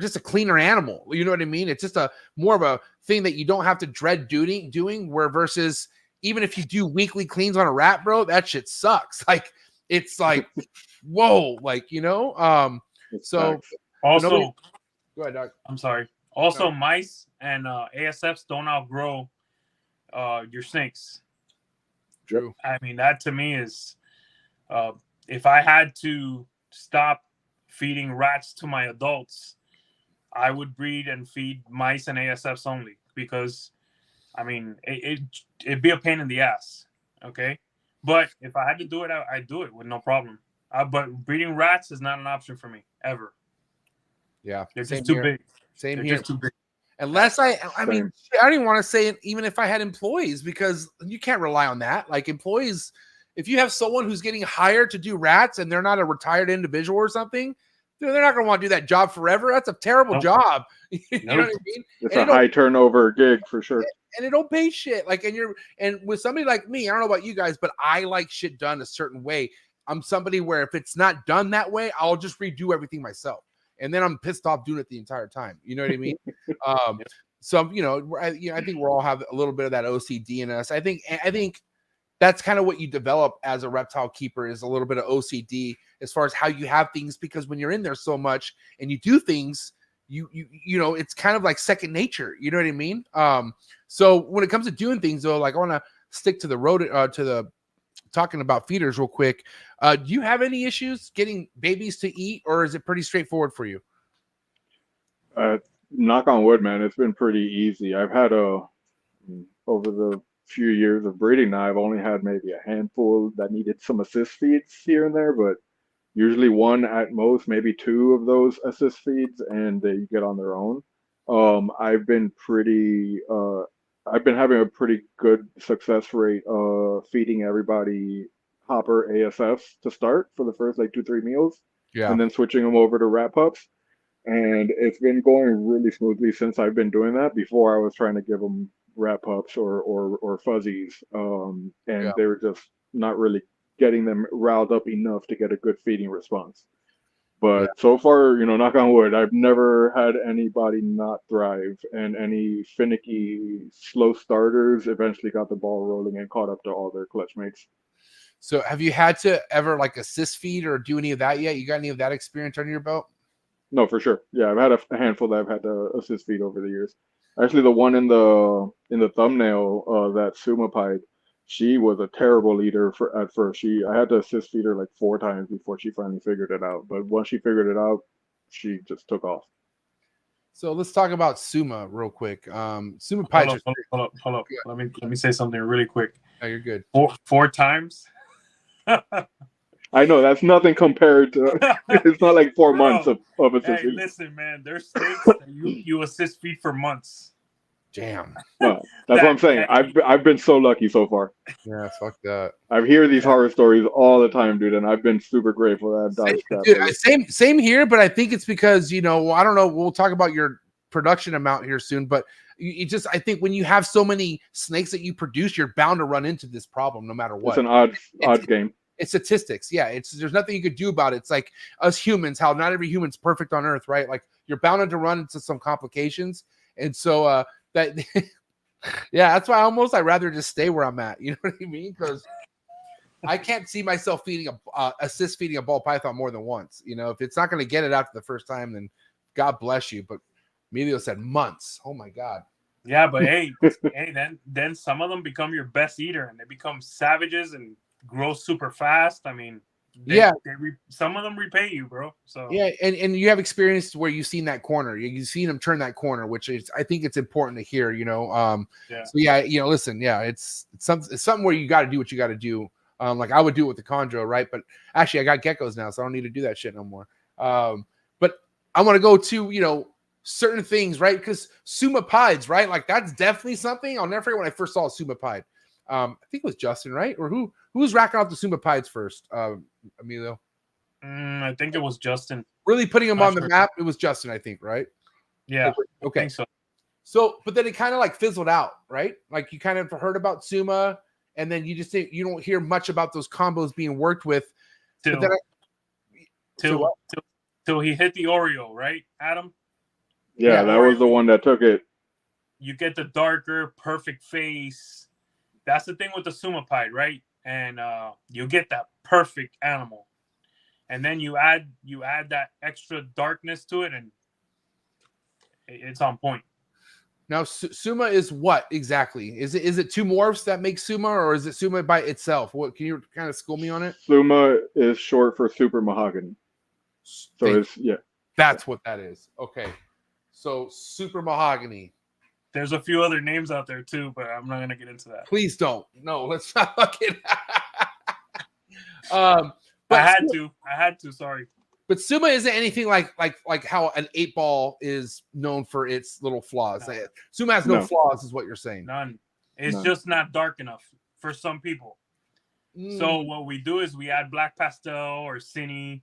just a cleaner animal. You know what I mean? It's just a more of a thing that you don't have to dread doing, where versus, even if you do weekly cleans on a rat, bro, that shit sucks. Like, it's like, whoa, like, you know, so also, go ahead, Doc. I'm sorry. Also, mice and ASFs don't outgrow your snakes. True. I mean, that to me is, if I had to stop feeding rats to my adults, I would breed and feed mice and ASFs only, because, I mean, it'd be a pain in the ass, okay? But if I had to do it, I'd do it with no problem. But breeding rats is not an option for me, ever. Yeah. They're just too big. Same They're here. just too big. Unless I mean, I don't even want to say it even if I had employees, because you can't rely on that. Like, employees, if you have someone who's getting hired to do rats and they're not a retired individual or something, they're not going to want to do that job forever. That's a terrible job. You know what I mean? It's a high turnover gig for sure. And it don't pay shit. Like, and with somebody like me, I don't know about you guys, but I like shit done a certain way. I'm somebody where if it's not done that way, I'll just redo everything myself. And then I'm pissed off doing it the entire time. You know what I mean? So, you know, I think we all have a little bit of that OCD in us. I think that's kind of what you develop as a reptile keeper, is a little bit of OCD as far as how you have things, because when you're in there so much and you do things, you know, it's kind of like second nature. You know what I mean? So when it comes to doing things, though, like, I want to stick to the talking about feeders real quick. Do you have any issues getting babies to eat, or is it pretty straightforward for you? Knock on wood, man, it's been pretty easy. I've had over the few years of breeding now, I've only had maybe a handful that needed some assist feeds here and there, but usually one at most, maybe two of those assist feeds, and they get on their own. I've been having a pretty good success rate feeding everybody hopper ASFs to start for the first like 2-3 meals, and then switching them over to rat pups. And it's been going really smoothly since I've been doing that. Before, I was trying to give them rat pups or fuzzies, and they were just not really getting them riled up enough to get a good feeding response. But so far, you know, knock on wood, I've never had anybody not thrive, and any finicky, slow starters eventually got the ball rolling and caught up to all their clutch mates. So have you had to ever like assist feed or do any of that yet? You got any of that experience under your belt? No, for sure. Yeah, I've had a handful that I've had to assist feed over the years. Actually, the one in the thumbnail, that Suma pied, she was a terrible leader at first. I had to assist feed her like 4 times before she finally figured it out. But once she figured it out, she just took off. So let's talk about Suma real quick. Suma pied. Hold up. Let me say something really quick. Oh, you're good. 4 times. I know that's nothing compared to. It's not like 4 months of assist feed. Listen, man, there's snakes that you assist feed for months. Damn. No, that's what I'm saying. I've been so lucky so far. Yeah, fuck that. I hear these horror stories all the time, dude, and I've been super grateful that I've dodged that. Same here, but I think it's because, you know, I don't know. We'll talk about your production amount here soon, but you just, I think when you have so many snakes that you produce, you're bound to run into this problem no matter what. It's an odd game. It's statistics. Yeah. There's nothing you could do about it. It's like us humans, how not every human's perfect on earth, right? Like you're bound to run into some complications. And so that, yeah, that's why I'd rather just stay where I'm at. You know what I mean? Because I can't see myself assist feeding a ball python more than once. You know, if it's not going to get it after the first time, then God bless you. But Emilio said months. Oh my God. Yeah, but hey, then some of them become your best eater, and they become savages and grow super fast. I mean, some of them repay you, bro. So yeah, and you have experience where you've seen that corner. You've seen them turn that corner, which is, I think it's important to hear. You know, yeah. So yeah, you know, listen, yeah, it's something where you got to do what you got to do. Like I would do it with the chondro, right? But actually, I got geckos now, so I don't need to do that shit no more. But I want to go to, you know, certain things, right? Because sumapides, right? Like that's definitely something. I'll never forget when I first saw a sumapide. I think it was Justin, right? Or who was racking off the sumapides first? Emilio? I think it was Justin. Really putting him on the map. It was Justin, I think, right? Yeah. Okay. I think So, but then it kind of like fizzled out, right? Like you kind of heard about Suma, and then you just think you don't hear much about those combos being worked with. Till he hit the Oreo, right, Adam? Yeah, that was the one that took it. You get the darker, perfect face. That's the thing with the sumapide, right? And you get that perfect animal, and then you add that extra darkness to it, and it's on point. Now, Suma is what exactly? Is it two morphs that make Suma, or is it Suma by itself? What can you kind of school me on it? Suma is short for super mahogany. So that's what that is. Okay, so super mahogany. There's a few other names out there too, but I'm not gonna get into that. Please don't. No, let's not fucking. But I had to. Sorry. But Suma isn't anything like how an 8-ball is known for its little flaws. No. Suma has no flaws, is what you're saying. None. It's just not dark enough for some people. So what we do is we add black pastel or cine.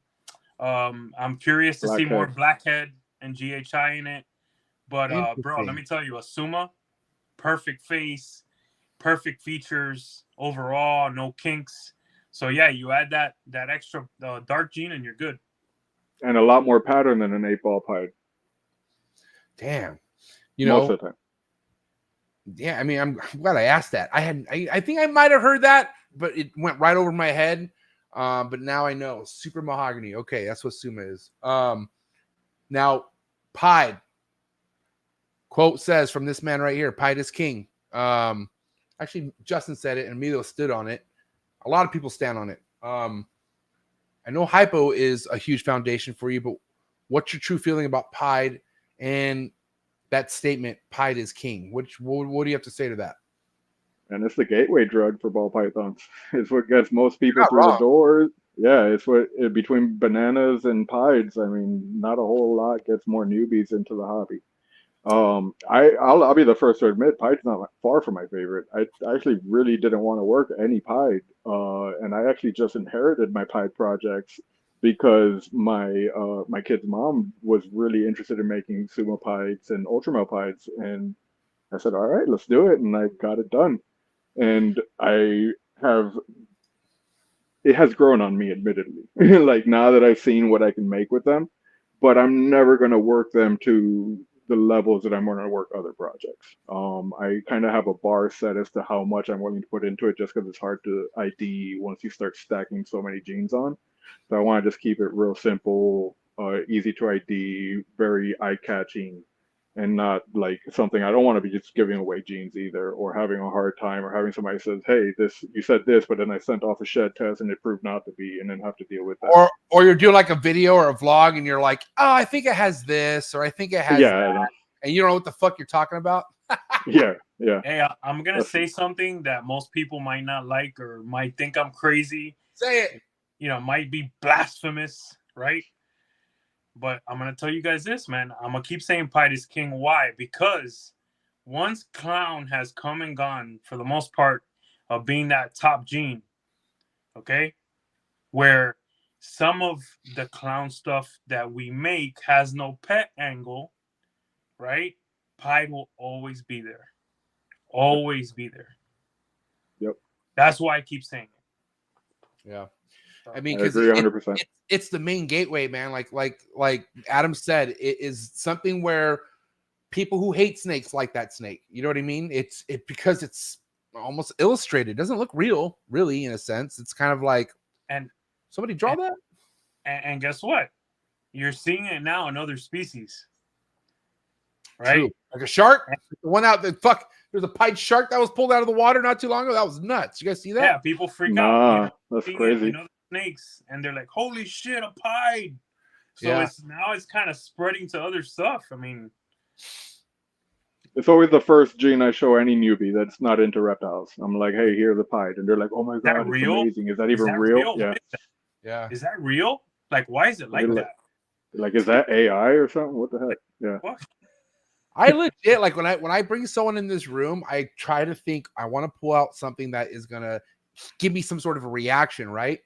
I'm curious to see more blackhead and GHI in it. But bro, let me tell you, a Suma, perfect face, perfect features overall, no kinks. So yeah, you add that extra dark gene and you're good. And a lot more pattern than an 8-ball pied. Damn. Most of the time. Yeah, I mean, I'm glad I asked that. I think I might have heard that, but it went right over my head. But now I know. Super mahogany. Okay, that's what Suma is. Now, pied. Quote says from this man right here, pied is king. Actually, Justin said it, and Emilio stood on it. A lot of people stand on it. I know hypo is a huge foundation for you, but what's your true feeling about pied and that statement, pied is king? What do you have to say to that? And it's the gateway drug for ball pythons. It's what gets most people through the door. Yeah, it's between bananas and pieds. I mean, not a whole lot gets more newbies into the hobby. I'll be the first to admit, pied's not far from my favorite. I actually really didn't want to work any pied, and I actually just inherited my pied projects because my kid's mom was really interested in making sumo pieds and ultramel pieds, and I said, all right, let's do it, and I got it done. And it has grown on me, admittedly. Like now that I've seen what I can make with them, but I'm never going to work them to the levels that I'm going to work other projects. I kind of have a bar set as to how much I'm willing to put into it, just because it's hard to ID once you start stacking so many genes on. So I want to just keep it real simple, easy to ID, very eye-catching, and not like something I don't want to be just giving away genes either, or having a hard time, or having somebody says, hey, you said this, but then I sent off a shed test and it proved not to be, and then have to deal with that. Or you're doing like a video or a vlog and you're like, oh, I think it has this, or I think it has that. And you don't know what the fuck you're talking about. Yeah. Hey, I'm going to say something that most people might not like or might think I'm crazy. Say it. Might be blasphemous, right? But I'm going to tell you guys this, man. I'm going to keep saying pied is king. Why? Because once clown has come and gone, for the most part, of being that top gene, okay, where some of the clown stuff that we make has no pet angle, right? Pied will always be there. Always be there. Yep. That's why I keep saying it. Yeah. I I mean, because agree 100%. it's the main gateway, man. Like Adam said, it is something where people who hate snakes like that snake. You know what I mean? It's because it's almost illustrated. It doesn't look real, really, in a sense. It's kind of like, And somebody draw that. And guess what? You're seeing it now in other species, right? True. Like a shark. The one out the fuck. There's a pied shark that was pulled out of the water not too long ago. That was nuts. You guys see that? Yeah, people freak out. Nah, that's Seeing it crazy. in other snakes, and they're like, "Holy shit, a pied!" So Yeah. it's kind of spreading to other stuff. I mean, It's always the first gene I show any newbie that's not into reptiles. I'm like, hey, here's a pied. And they're like, oh my that God, it's real? amazing. Is that Is even that real? real? Yeah. What is that? Yeah. Is that real? Like, why is it like They're that? Like, is that AI or something? What the heck? Yeah. What? I legit like when I bring someone in this room, I try to think I want to pull out something that is gonna give me some sort of a reaction, right?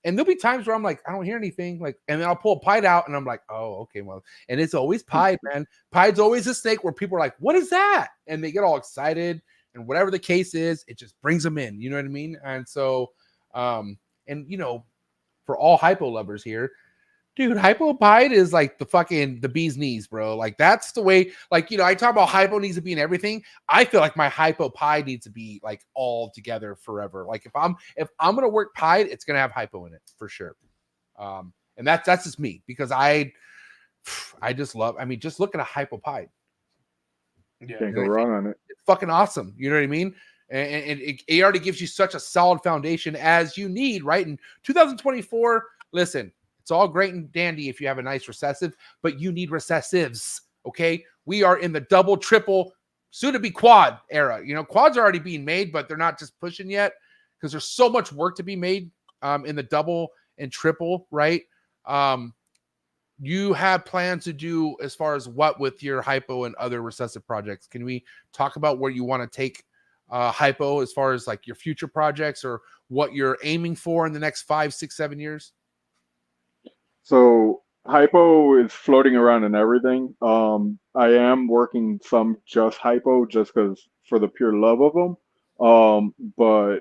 And there'll be times where I'm like, I don't hear anything, like, and then I'll pull a pied out and I'm like, oh, okay, well, and it's always pied, man. Pied's always a snake where people are like, what is that? And they get all excited, and whatever the case is, it just brings them in. You know what I mean? And so, and you know, for all hypo lovers here, dude, hypo pied is like the bee's knees, bro. Like that's the way, like, you know, I talk about hypo needs to be in everything. I feel like my hypo pied needs to be like all together forever. Like if I'm gonna work pied, it's gonna have hypo in it for sure. And that's just me because I just love, I mean, just look at a hypo pied. Yeah. Can't go wrong on it. It's fucking awesome. You know what I mean? And it already gives you such a solid foundation as you need, right? In 2024, listen, it's all great and dandy if you have a nice recessive, but you need recessives, okay? We are in the double, triple, soon to be quad era. You know, quads are already being made, but they're not just pushing yet because there's so much work to be made in the double and triple, right? You have plans to do as far as what with your hypo and other recessive projects. Can we talk about where you want to take hypo as far as like your future projects or what you're aiming for in the next 5, 6, 7 years? So hypo is floating around in everything. I am working some just hypo just because for the pure love of them. But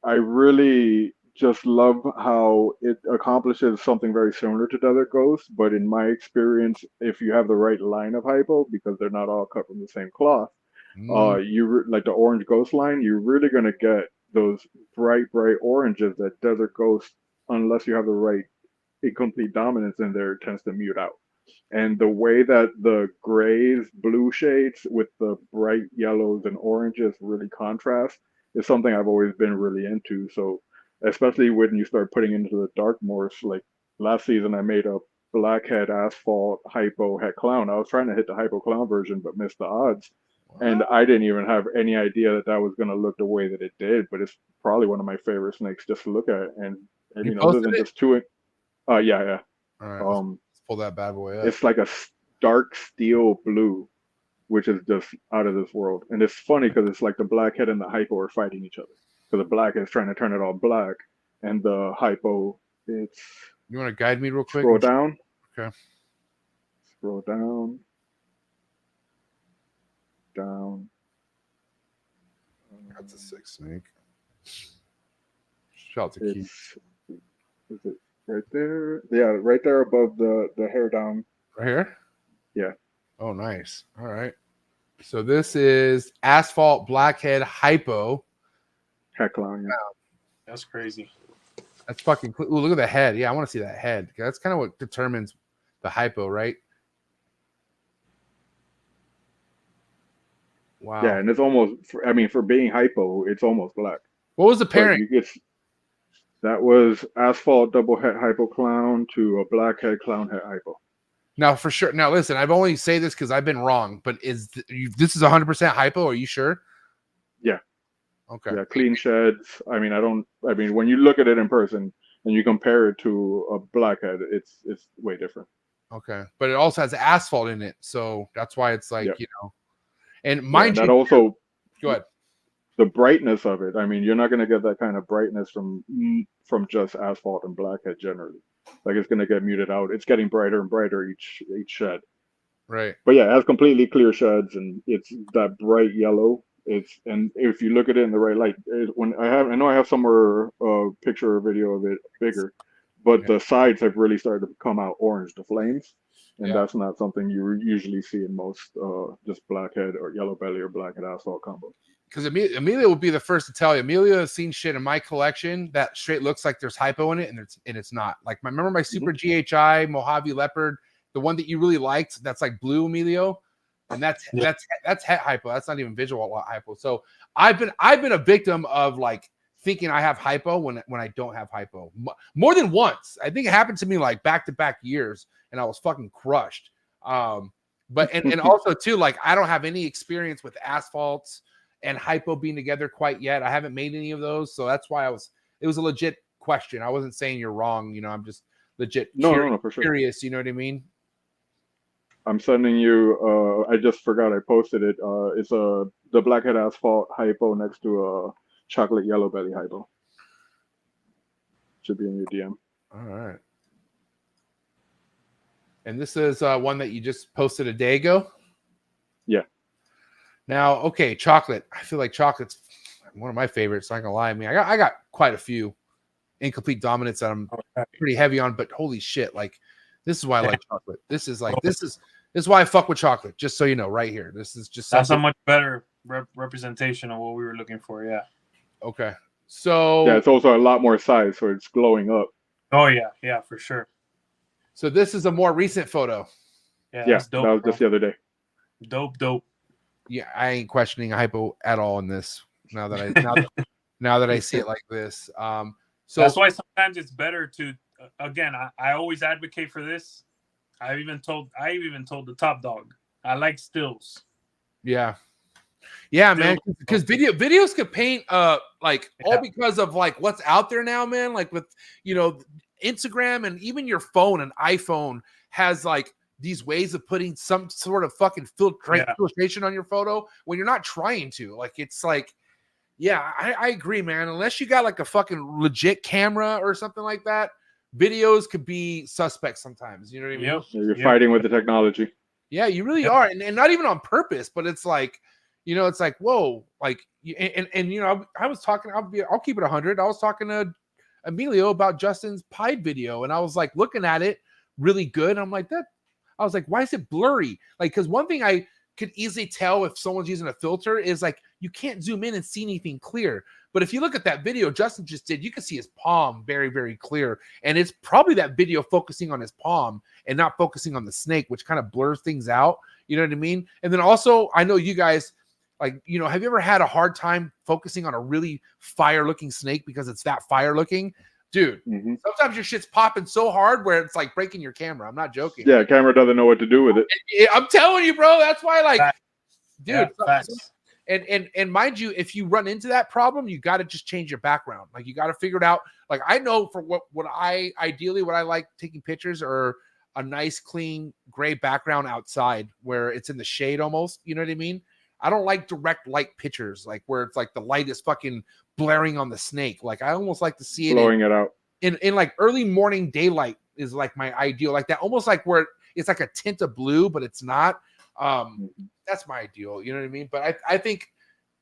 I really just love how it accomplishes something very similar to Desert Ghost. But in my experience, if you have the right line of hypo, because they're not all cut from the same cloth, like the orange ghost line, you're really gonna get those bright oranges that Desert Ghost, unless you have the right incomplete dominance in there, tends to mute out. And the way that the grays, blue shades with the bright yellows and oranges really contrast is something I've always been really into. So especially when you start putting into the dark morphs, like last season I made a blackhead asphalt hypo het clown. I was trying to hit the hypo clown version but missed the odds. And I didn't even have any idea that that was going to look the way that it did, but it's probably one of my favorite snakes just to look at. And I mean, other than just two, yeah. All right, let's pull that bad boy up. It's like a dark steel blue, which is just out of this world. And it's funny because it's like the blackhead and the hypo are fighting each other. So the blackhead is trying to turn it all black, and the hypo, it's. You want to guide me real quick? Scroll down. Okay. Scroll down. Down. That's a sick snake. Shout out to Keith. Is it right there? Yeah, right there above the hair down. Right here? Yeah. Oh, nice. All right. So this is asphalt blackhead hypo. Het clown, yeah. That's crazy. That's fucking cool. Ooh, look at the head. Yeah, I want to see that head. That's kind of what determines the hypo, right? Wow. Yeah, and it's almost, I mean, for being hypo, it's almost black. What was the pairing? That was asphalt double het hypo clown to a blackhead clown het hypo. Now, for sure. Now, listen, I've only say this because I've been wrong, but this is 100% hypo? Are you sure? Yeah. Okay. Yeah, clean sheds. I mean, when you look at it in person and you compare it to a blackhead, it's way different. Okay. But it also has asphalt in it. So that's why it's like, you know. And mind you, that also, go ahead. The brightness of it. I mean, you're not going to get that kind of brightness from just asphalt and blackhead generally. Like it's going to get muted out. It's getting brighter and brighter each shed. Right. But yeah, it has completely clear sheds, and it's that bright yellow. And if you look at it in the right light, I know I have somewhere a picture or video of it bigger, but Yeah. the sides have really started to come out orange, the flames, and Yeah. that's not something you usually see in most just blackhead or yellow belly or blackhead asphalt combo. Because Amelia will be the first to tell you. Amelia has seen shit in my collection that straight looks like there's hypo in it, and it's not. Like remember my Super GHI Mojave Leopard, the one that you really liked. That's like blue, Emilio, and that's het hypo. That's not even visual hypo. So I've been a victim of like thinking I have hypo when I don't have hypo more than once. I think it happened to me like back-to-back years, and I was fucking crushed. But and also too, like I don't have any experience with asphalts and hypo being together quite yet. I haven't made any of those, so that's why it was a legit question. I wasn't saying you're wrong, you know, I'm just legit No, for sure. curious, you know what I mean? I'm sending you. I just forgot I posted it. It's the blackhead asphalt hypo next to a chocolate yellow belly hypo. Should be in your DM. All right. And this is one that you just posted a day ago? Yeah. Now, okay, chocolate. I feel like chocolate's one of my favorites. Not gonna lie, I mean, I got quite a few incomplete dominants that I'm pretty heavy on, but holy shit, like this is why I like chocolate. This is why I fuck with chocolate. Just so you know, right here. This is just that's a much better representation of what we were looking for. Yeah. Okay. So yeah, it's also a lot more size, so it's glowing up. Oh yeah, for sure. So this is a more recent photo. Yeah, That dope, was just the other day. Dope. Yeah, I ain't questioning hypo at all in this. Now that I see it like this, so that's why sometimes it's better to. Again, I always advocate for this. I've even told the top dog. I like stills. Yeah, man. Because videos could paint all because of like what's out there now, man. Like with Instagram and even your phone, an iPhone has like these ways of putting some sort of fucking filtration on your photo when you're not trying to. Like it's like, yeah, I agree, man. Unless you got like a fucking legit camera or something like that, videos could be suspect sometimes. You know what I mean? Yep. You're fighting with the technology. Yeah, you really are, and not even on purpose, but it's like, it's like, whoa, like, and I was talking. I'll keep it 100. I was talking to Emilio about Justin's Pied video, and I was like looking at it really good. And I'm like that. I was like, why is it blurry? Like, because one thing I could easily tell if someone's using a filter is like you can't zoom in and see anything clear. But if you look at that video Justin just did, you can see his palm very, very clear. And it's probably that video focusing on his palm and not focusing on the snake, which kind of blurs things out. You know what I mean? And then also, I know you guys, like, have you ever had a hard time focusing on a really fire-looking snake because it's that fire-looking? Dude, sometimes your shit's popping so hard where it's like breaking your camera. I'm not joking. Yeah, camera doesn't know what to do with it. I'm telling you, bro. That's why, like, dude. Yeah, and mind you, if you run into that problem, you got to just change your background. Like, you got to figure it out. Like, I know for what I like taking pictures or a nice clean gray background outside where it's in the shade almost. You know what I mean? I don't like direct light pictures, like where it's like the light is fucking blaring on the snake. Like I almost like to see it blowing it out in like early morning daylight is like my ideal, like that, almost like where it's like a tint of blue, but it's not. That's my ideal. You know what I mean? But I think,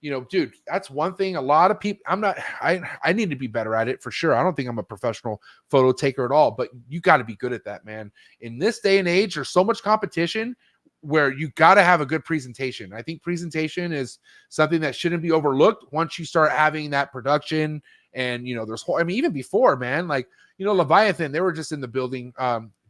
dude, that's one thing. A lot of people, I need to be better at it for sure. I don't think I'm a professional photo taker at all, but you got to be good at that, man. In this day and age, there's so much competition where you got to have a good presentation. I think presentation is something that shouldn't be overlooked once you start having that production. And, even before, man, like, Leviathan, they were just in the building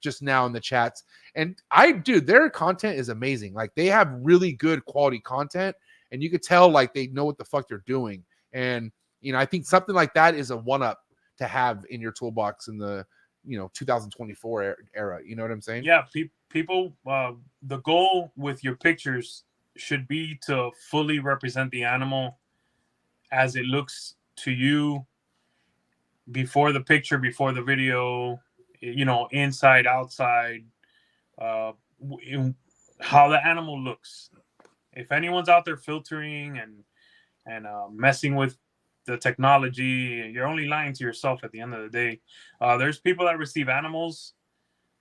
just now in the chats. And their content is amazing. Like they have really good quality content and you could tell like they know what the fuck they're doing. And, I think something like that is a one-up to have in your toolbox in the, 2024 era. You know what I'm saying? Yeah. People, the goal with your pictures should be to fully represent the animal as it looks to you before the picture, before the video, inside, outside, how the animal looks. If anyone's out there filtering and messing with the technology, you're only lying to yourself at the end of the day. There's people that receive animals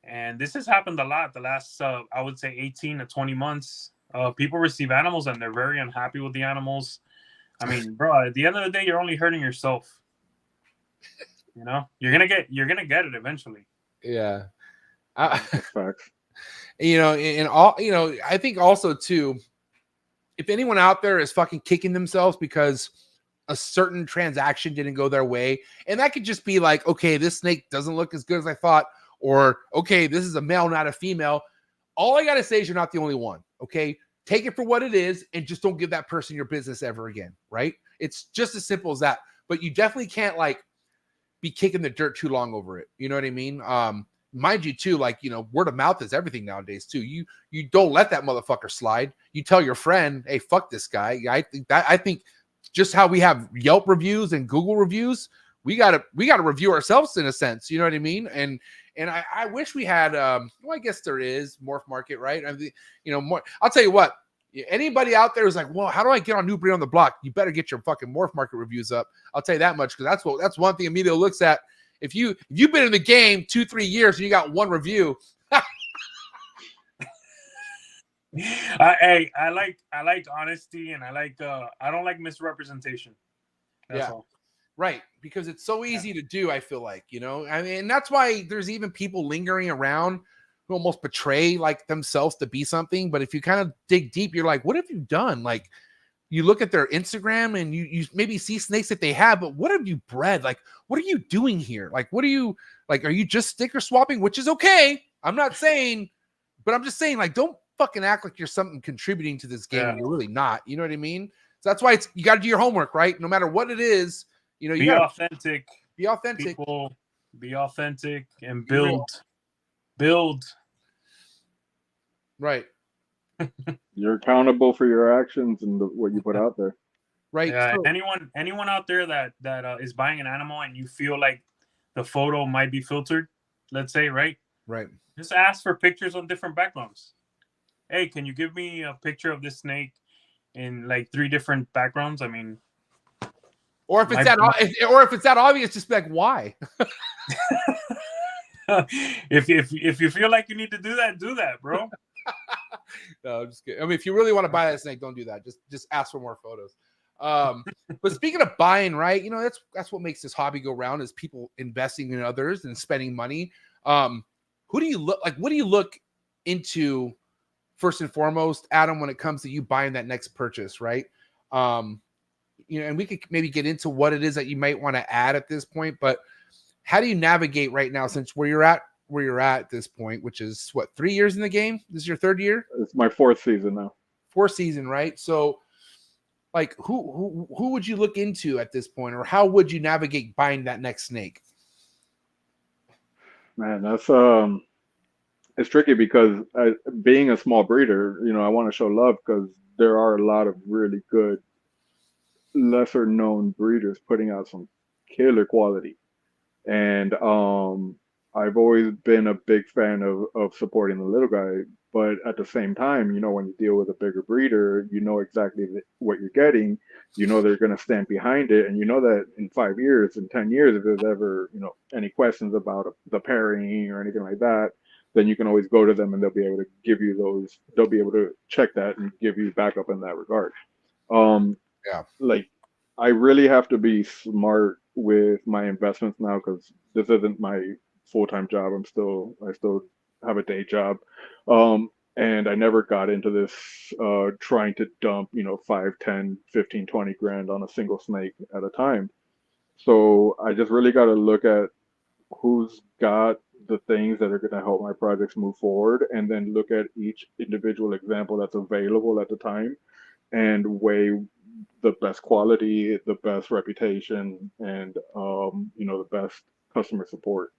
And this has happened a lot the last, I would say, 18 to 20 months. People receive animals and they're very unhappy with the animals. I mean, bro, at the end of the day, you're only hurting yourself. You know, you're gonna get it eventually. Yeah. Facts. You know, and all, you know, I think also too, if anyone out there is fucking kicking themselves because a certain transaction didn't go their way, and that could just be like, okay, this snake doesn't look as good as I thought, or okay, this is a male, not a female. All I gotta say is you're not the only one. Okay, take it for what it is, and just don't give that person your business ever again. Right? It's just as simple as that. But you definitely can't like be kicking the dirt too long over it. You know what I mean? Mind you too, like, you know, word of mouth is everything nowadays too. You don't let that motherfucker slide. You tell your friend, hey, fuck this guy. I think just how we have Yelp reviews and Google reviews, we gotta review ourselves in a sense. You know what I mean? And I wish we had well, I guess there is Morph Market, right? I mean, you know, more, I'll tell you what, anybody out there is like, well, how do I get on New Breed on the Block? You better get your fucking Morph Market reviews up. I'll tell you that much, because that's one thing Emilio looks at. If you've been in the game 2-3 years and you got one review, I like honesty, and I don't like misrepresentation. That's all. Right, because it's so easy to do. I feel like, you know, I mean, and that's why there's even people lingering around who almost betray like themselves to be something. But if you kind of dig deep, you're like, what have you done? Like, you look at their Instagram and you maybe see snakes that they have, but what have you bred? Like, what are you doing here? Like, what are you like? Are you just sticker swapping? Which is okay. I'm not saying, but I'm just saying, like, don't fucking act like you're something contributing to this game when you're really not. You know what I mean? So that's why you got to do your homework, right? No matter what it is, you know, you be authentic. Be authentic. People, be authentic and Be build. Right. You're accountable for your actions and what you put out there. Right. Yeah. So, Anyone out there that is buying an animal and you feel like the photo might be filtered, let's say, right? Right. Just ask for pictures on different backgrounds. Hey, can you give me a picture of this snake in like 3 different backgrounds? I mean, or if it's that obvious, just be like, why? if you feel like you need to do that, bro. No, I'm just kidding. I mean, if you really want to buy that snake, don't do that. Just ask for more photos. But speaking of buying, right? You know, that's what makes this hobby go round, is people investing in others and spending money. Who do you look like? What do you look into first and foremost, Adam, when it comes to you buying that next purchase, right? You know, and we could maybe get into what it is that you might want to add at this point, but how do you navigate right now, since where you're at this point, which is what, 3 years in the game? This is your 3rd year? It's my 4th season now. 4th season, right? So like who would you look into at this point, or how would you navigate buying that next snake? Man, that's it's tricky because being a small breeder, you know, I want to show love because there are a lot of really good lesser known breeders putting out some killer quality. And I've always been a big fan of supporting the little guy, but at the same time, you know, when you deal with a bigger breeder, you know exactly what you're getting. You know they're going to stand behind it, and you know that in 5 years, in 10 years, if there's ever, you know, any questions about the pairing or anything like that, then you can always go to them and they'll be able to give you those. They'll be able to check that and give you backup in that regard. Like, I really have to be smart with my investments now because this isn't my full-time job. I still have a day job. And I never got into this trying to dump, you know, 5, 10, 15, 20 grand on a single snake at a time. So I just really got to look at who's got the things that are going to help my projects move forward, and then look at each individual example that's available at the time and weigh the best quality, the best reputation, and you know, the best customer support.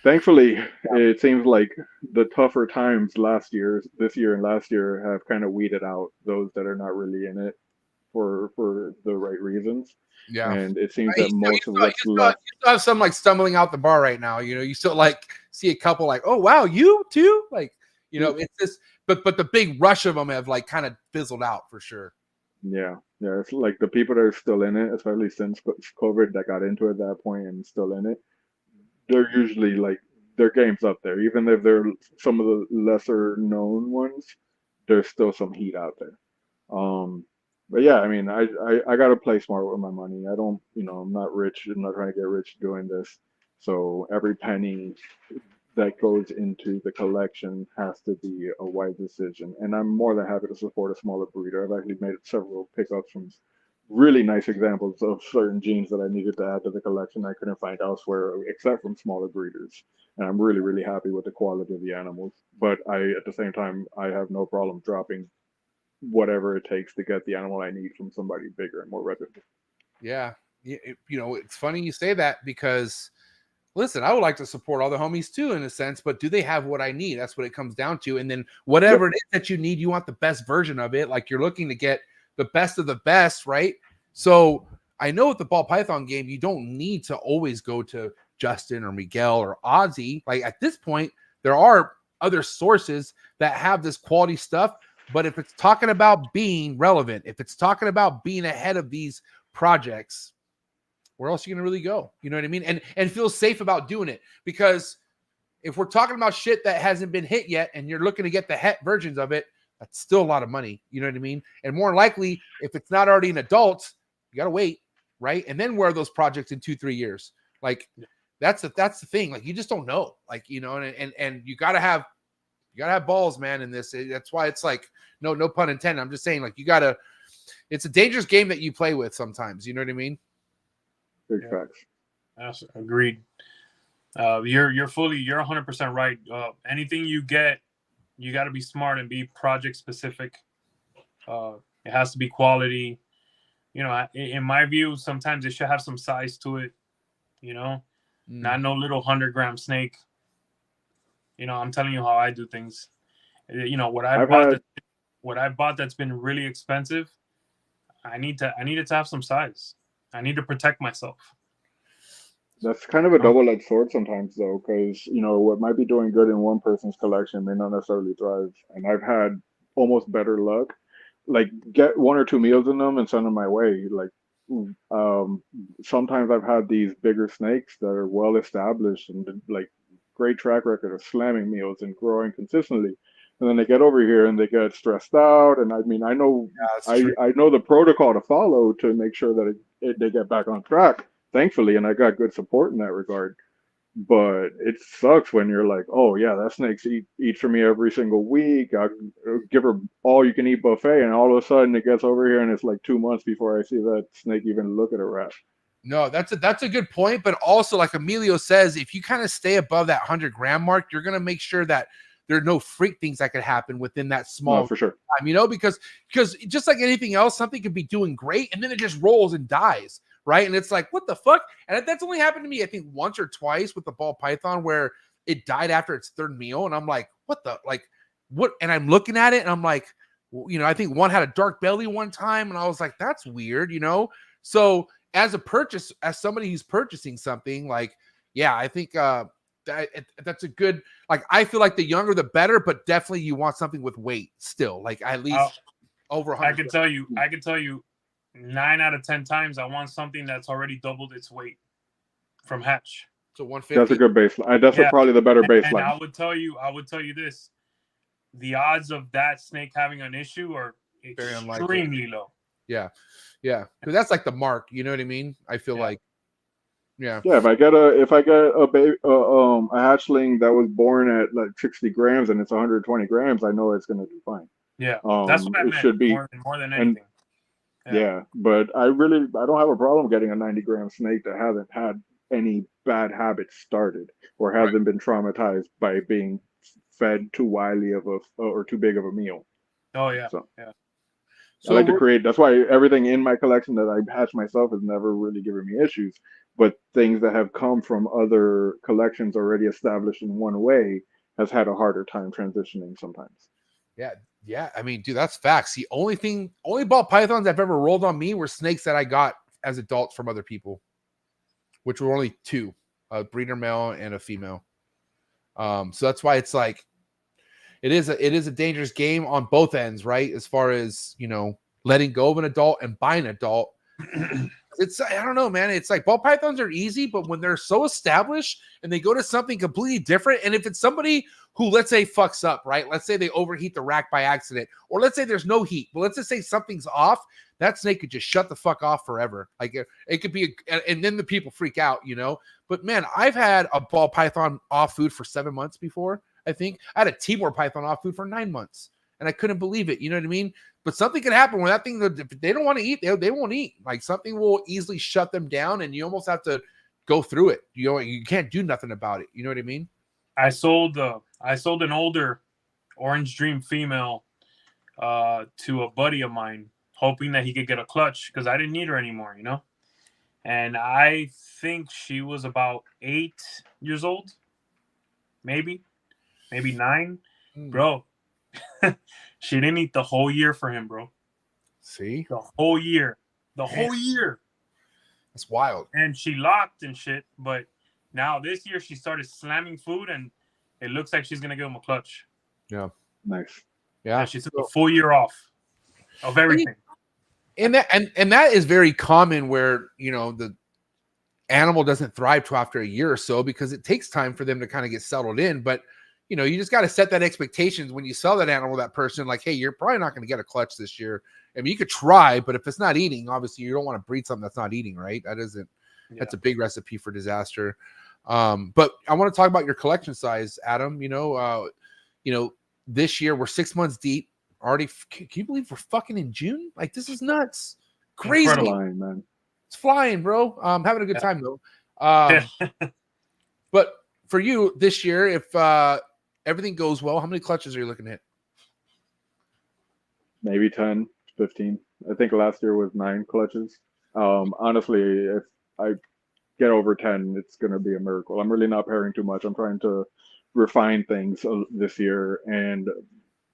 Thankfully, it seems like the tougher times this year and last year have kind of weeded out those that are not really in it for the right reasons. Yeah. And it seems that most of what's you left. still have some like stumbling out the bar right now. You know, you still like see a couple like, oh wow, you too? Like, you know, it's just but the big rush of them have like kind of fizzled out for sure. Yeah. It's like the people that are still in it, especially since COVID, that got into it at that point and still in it, they're usually like their game's up there. Even if they're some of the lesser known ones, there's still some heat out there. But yeah, I mean, I got to play smart with my money. I don't, I'm not rich. I'm not trying to get rich doing this. So every penny that goes into the collection has to be a wise decision. And I'm more than happy to support a smaller breeder. I've actually made several pickups from really nice examples of certain genes that I needed to add to the collection I couldn't find elsewhere except from smaller breeders. And I'm really, really happy with the quality of the animals. But at the same time, I have no problem dropping whatever it takes to get the animal I need from somebody bigger and more reputable. Yeah. It's funny you say that because, listen, I would like to support all the homies too, in a sense, but do they have what I need? That's what it comes down to. And then whatever it is that you need, you want the best version of it. Like you're looking to get the best of the best, right? So I know with the ball python game, you don't need to always go to Justin or Miguel or Ozzy. Like at this point, there are other sources that have this quality stuff. But if it's talking about being relevant, if it's talking about being ahead of these projects, where else are you going to really go? You know what I mean? And feel safe about doing it. Because if we're talking about shit that hasn't been hit yet and you're looking to get the het versions of it, that's still a lot of money. You know what I mean? And more likely, if it's not already an adult, you got to wait, right? And then where are those projects in 2-3 years? Like that's the thing. Like you just don't know. Like, and you got to have balls, man, in this. That's why it's like, no pun intended. I'm just saying, like, it's a dangerous game that you play with sometimes. You know what I mean? Big facts. That's agreed. You're 100% right. Anything you get, you got to be smart and be project specific. It has to be quality. In my view, sometimes it should have some size to it. Not no little 100-gram snake. I'm telling you how I do things. What I bought that's been really expensive, I need it to have some size. I need to protect myself. That's kind of a double-edged sword sometimes, though, because what might be doing good in one person's collection may not necessarily thrive. And I've had almost better luck, like get 1 or 2 meals in them and send them my way. Like sometimes I've had these bigger snakes that are well established and like great track record of slamming meals and growing consistently. And then they get over here and they get stressed out. And I mean, I know the protocol to follow to make sure that they get back on track, thankfully. And I got good support in that regard. But it sucks when you're like, oh yeah, that snake's eats for me every single week. I give her all you can eat buffet. And all of a sudden it gets over here and it's like 2 months before I see that snake even look at a rat. No, that's a good point. But also, like Emilio says, if you kind of stay above that 100-gram mark, you're going to make sure that there are no freak things that could happen within that small for sure time, because just like anything else, something could be doing great and then it just rolls and dies, right? And it's like, what the fuck? And that's only happened to me, I think, once or twice with the ball python where it died after its 3rd meal. And I'm like, what? And I'm looking at it and I'm like, I think one had a dark belly one time and I was like, that's weird, So as somebody who's purchasing something, like, yeah, I think that's a good, like, I feel like the younger the better, but definitely you want something with weight still, like at least over 100. I can tell you 9 out of 10 times I want something that's already doubled its weight from hatch. So 150. That's a good baseline. That's probably the better baseline. And I would tell you this: the odds of that snake having an issue are extremely low. Yeah. Because that's like the mark. You know what I mean? I feel like. Yeah. If I get a baby, a hatchling that was born at like 60 grams and it's 120 grams, I know it's going to do fine. Yeah. That's what I meant. Should be more than anything. Yeah, but I don't have a problem getting a 90-gram snake that hasn't had any bad habits started or hasn't been traumatized by being fed too wily or too big of a meal. Oh yeah. So So I like to create. That's why everything in my collection that I hatch myself has never really given me issues. But things that have come from other collections already established in one way has had a harder time transitioning sometimes. Yeah. I mean, dude, that's facts. The only ball pythons I've ever rolled on me were snakes that I got as adults from other people, which were only 2, a breeder male and a female. So that's why it's like, it is a dangerous game on both ends, right? As far as, letting go of an adult and buying an adult. It's, I don't know, man. It's like ball pythons are easy, but when they're so established and they go to something completely different, and if it's somebody who, let's say, fucks up, right? Let's say they overheat the rack by accident, or let's say there's no heat, but let's just say something's off. That snake could just shut the fuck off forever. Like it could be, and then the people freak out, you know. But man, I've had a ball python off food for 7 months before. I think I had a Timor python off food for 9 months, and I couldn't believe it. You know what I mean? But something can happen when that thing, if they don't want to eat, they won't eat. Like something will easily shut them down, and you almost have to go through it. You know, you can't do nothing about it. You know what I mean? I sold an older Orange Dream female to a buddy of mine, hoping that he could get a clutch because I didn't need her anymore, you know. And I think she was about 8 years old, maybe 9, bro. She didn't eat the whole year for him, bro. See, the whole year. That's wild. And she locked and shit, but now this year she started slamming food, and it looks like she's gonna give him a clutch. Yeah, Nice. yeah. And she took a full year off of everything. And that is very common, where you know the animal doesn't thrive till after a year or so because it takes time for them to kind of get settled in. But you know, you just got to set that expectations when you sell that animal, that person, like, hey, you're probably not going to get a clutch this year. I mean, you could try, but if it's not eating, obviously you don't want to breed something that's not eating, right? That's a big recipe for disaster. But I want to talk about your collection size, Adam. You know, this year we're 6 months deep already. Can you believe we're fucking in June? Like, this is nuts. Crazy. Flying, man. It's flying, bro. Having a good time though. But for you this year, if everything goes well, how many clutches are you looking at? Maybe 10, 15. I think last year was 9 clutches. Honestly, if I get over 10, it's going to be a miracle. I'm really not pairing too much. I'm trying to refine things this year and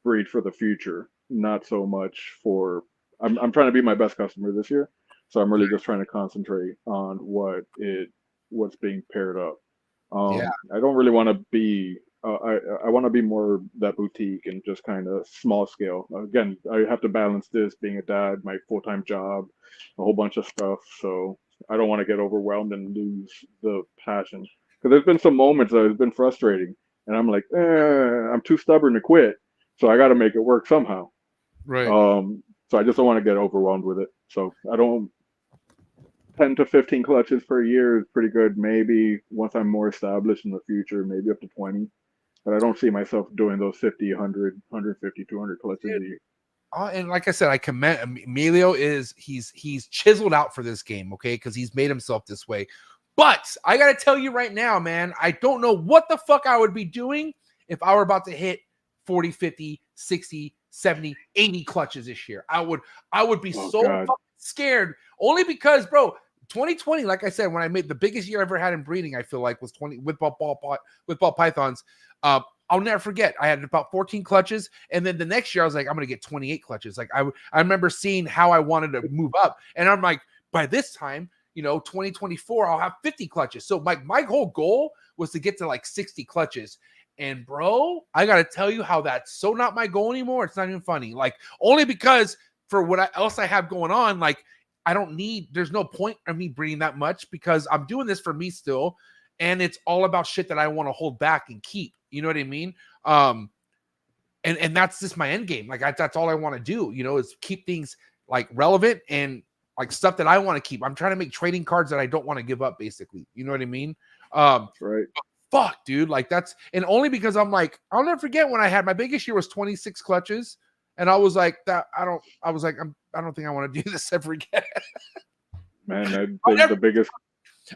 breed for the future. Not so much for, I'm trying to be my best customer this year. So I'm really just trying to concentrate on what's being paired up. I don't really want to be, I want to be more that boutique and just kind of small scale. Again, I have to balance this being a dad, my full-time job, a whole bunch of stuff. So I don't want to get overwhelmed and lose the passion. Because there's been some moments that have been frustrating, and I'm like, I'm too stubborn to quit. So I got to make it work somehow. Right. So I just don't want to get overwhelmed with it. So I don't. 10 to 15 clutches per year is pretty good. Maybe once I'm more established in the future, maybe up to 20. But I don't see myself doing those 50, 100, 150, 200 clutches a year. And like I said, I commend Emilio. He's chiseled out for this game, okay? Because he's made himself this way. But I got to tell you right now, man, I don't know what the fuck I would be doing if I were about to hit 40, 50, 60, 70, 80 clutches this year. I would be fucking scared. Only because, bro, 2020, like I said, when I made the biggest year I ever had in breeding, I feel like was 20 with ball pythons. I'll never forget. I had about 14 clutches, and then the next year I was like, I'm gonna get 28 clutches. Like I remember seeing how I wanted to move up, and I'm like, by this time, you know, 2024, I'll have 50 clutches. So my whole goal was to get to like 60 clutches. And bro, I gotta tell you how that's so not my goal anymore. It's not even funny. Like only because for what else I have going on, like. There's no point of me breeding that much because I'm doing this for me still. And it's all about shit that I want to hold back and keep. You know what I mean? And that's just my end game. Like that's all I want to do, you know, is keep things like relevant and like stuff that I want to keep. I'm trying to make trading cards that I don't want to give up, basically. You know what I mean? Right. Fuck, dude. Like that's, and only because I'm like, I'll never forget when I had my biggest year was 26 clutches. And I was like, I don't think I want to do this ever again. Man, the biggest.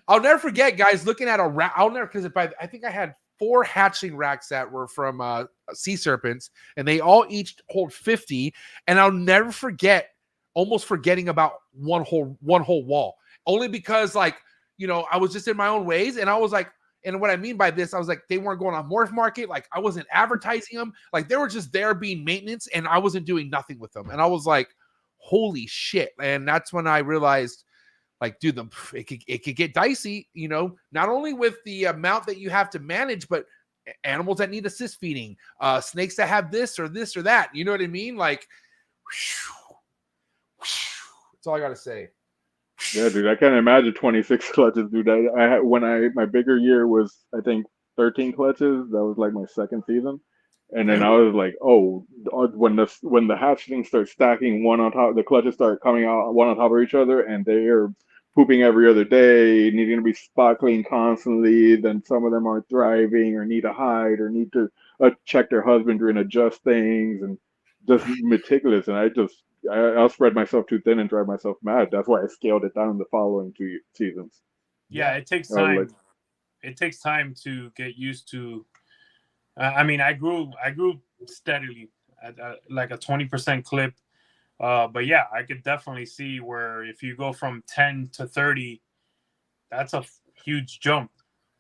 I'll never forget, guys, looking at a rack. Because I think I had 4 hatchling racks that were from sea serpents, and they all each hold 50. And I'll never forget, almost forgetting about one whole wall, only because, like, you know, I was just in my own ways, and I was like. And what I mean by this, I was like, they weren't going on Morph Market. Like, I wasn't advertising them. Like, they were just there being maintenance, and I wasn't doing nothing with them. And I was like, holy shit. And that's when I realized, like, dude, it could get dicey, you know, not only with the amount that you have to manage, but animals that need assist feeding, snakes that have this or that. You know what I mean? Like, that's all I got to say. Yeah, dude, I can't imagine 26 clutches, dude. My bigger year was, I think, 13 clutches. That was like my second season, and then I was like, oh, when the hatchlings start stacking one on top, the clutches start coming out one on top of each other, and they are pooping every other day, needing to be spot clean constantly. Then some of them aren't thriving, or need to hide, or need to check their husbandry and adjust things, and just meticulous. And I'll spread myself too thin and drive myself mad. That's why I scaled it down the following 2 seasons. Yeah, it takes I was time. like- It takes time to get used to. I mean, I grew steadily at like a 20% clip. But yeah, I could definitely see where if you go from 10 to 30, that's a huge jump.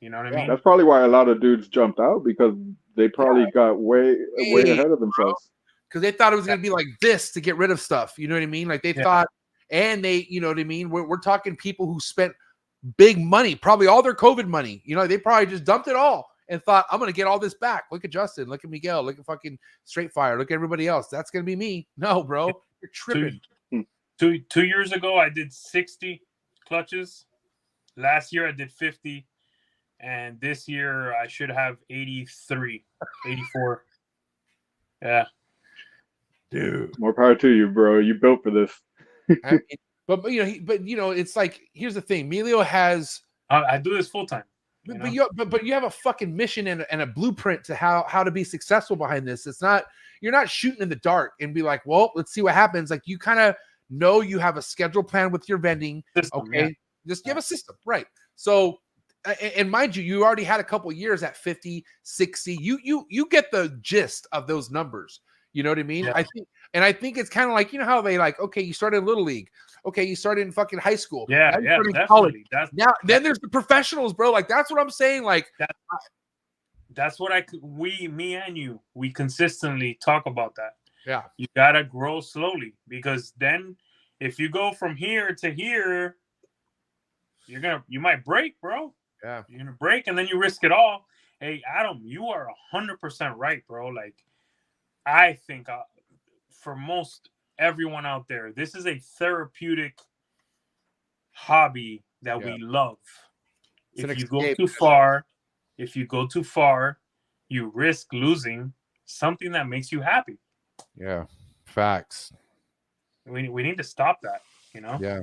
You know what I mean? That's probably why a lot of dudes jumped out, because they probably got way ahead of themselves. Because they thought it was going to be like this to get rid of stuff. You know what I mean? Like they thought, and they, you know what I mean? We're talking people who spent big money, probably all their COVID money. You know, they probably just dumped it all and thought, I'm going to get all this back. Look at Justin. Look at Miguel. Look at fucking Straight Fire. Look at everybody else. That's going to be me. No, bro. You're tripping. 2 years ago, I did 60 clutches. Last year, I did 50. And this year, I should have 83, 84. Yeah. Dude. More power to you, bro. You built for this. I mean, but you know, it's like, here's the thing. Emilio has. I do this full time. But you have a fucking mission and a blueprint to how to be successful behind this. It's not, you're not shooting in the dark and be like, well, let's see what happens. Like you kind of know you have a schedule plan with your vending. System, okay. Just give a system. Right. So, and mind you already had a couple years at 50, 60. You get the gist of those numbers. You know what I mean? Yeah. I think it's kind of like, you know how they like, okay, you started in Little League. Okay, you started in fucking high school. Yeah, definitely. Then there's the professionals, bro. Like that's what I'm saying. Like that's what me and you, we consistently talk about that. Yeah. You gotta grow slowly, because then if you go from here to here, you might break, bro. Yeah. You're gonna break and then you risk it all. Hey, Adam, you are 100% right, bro. Like I think for most everyone out there, this is a therapeutic hobby that we love. If you go too far, you risk losing something that makes you happy. Yeah, facts. We need to stop that, you know? Yeah.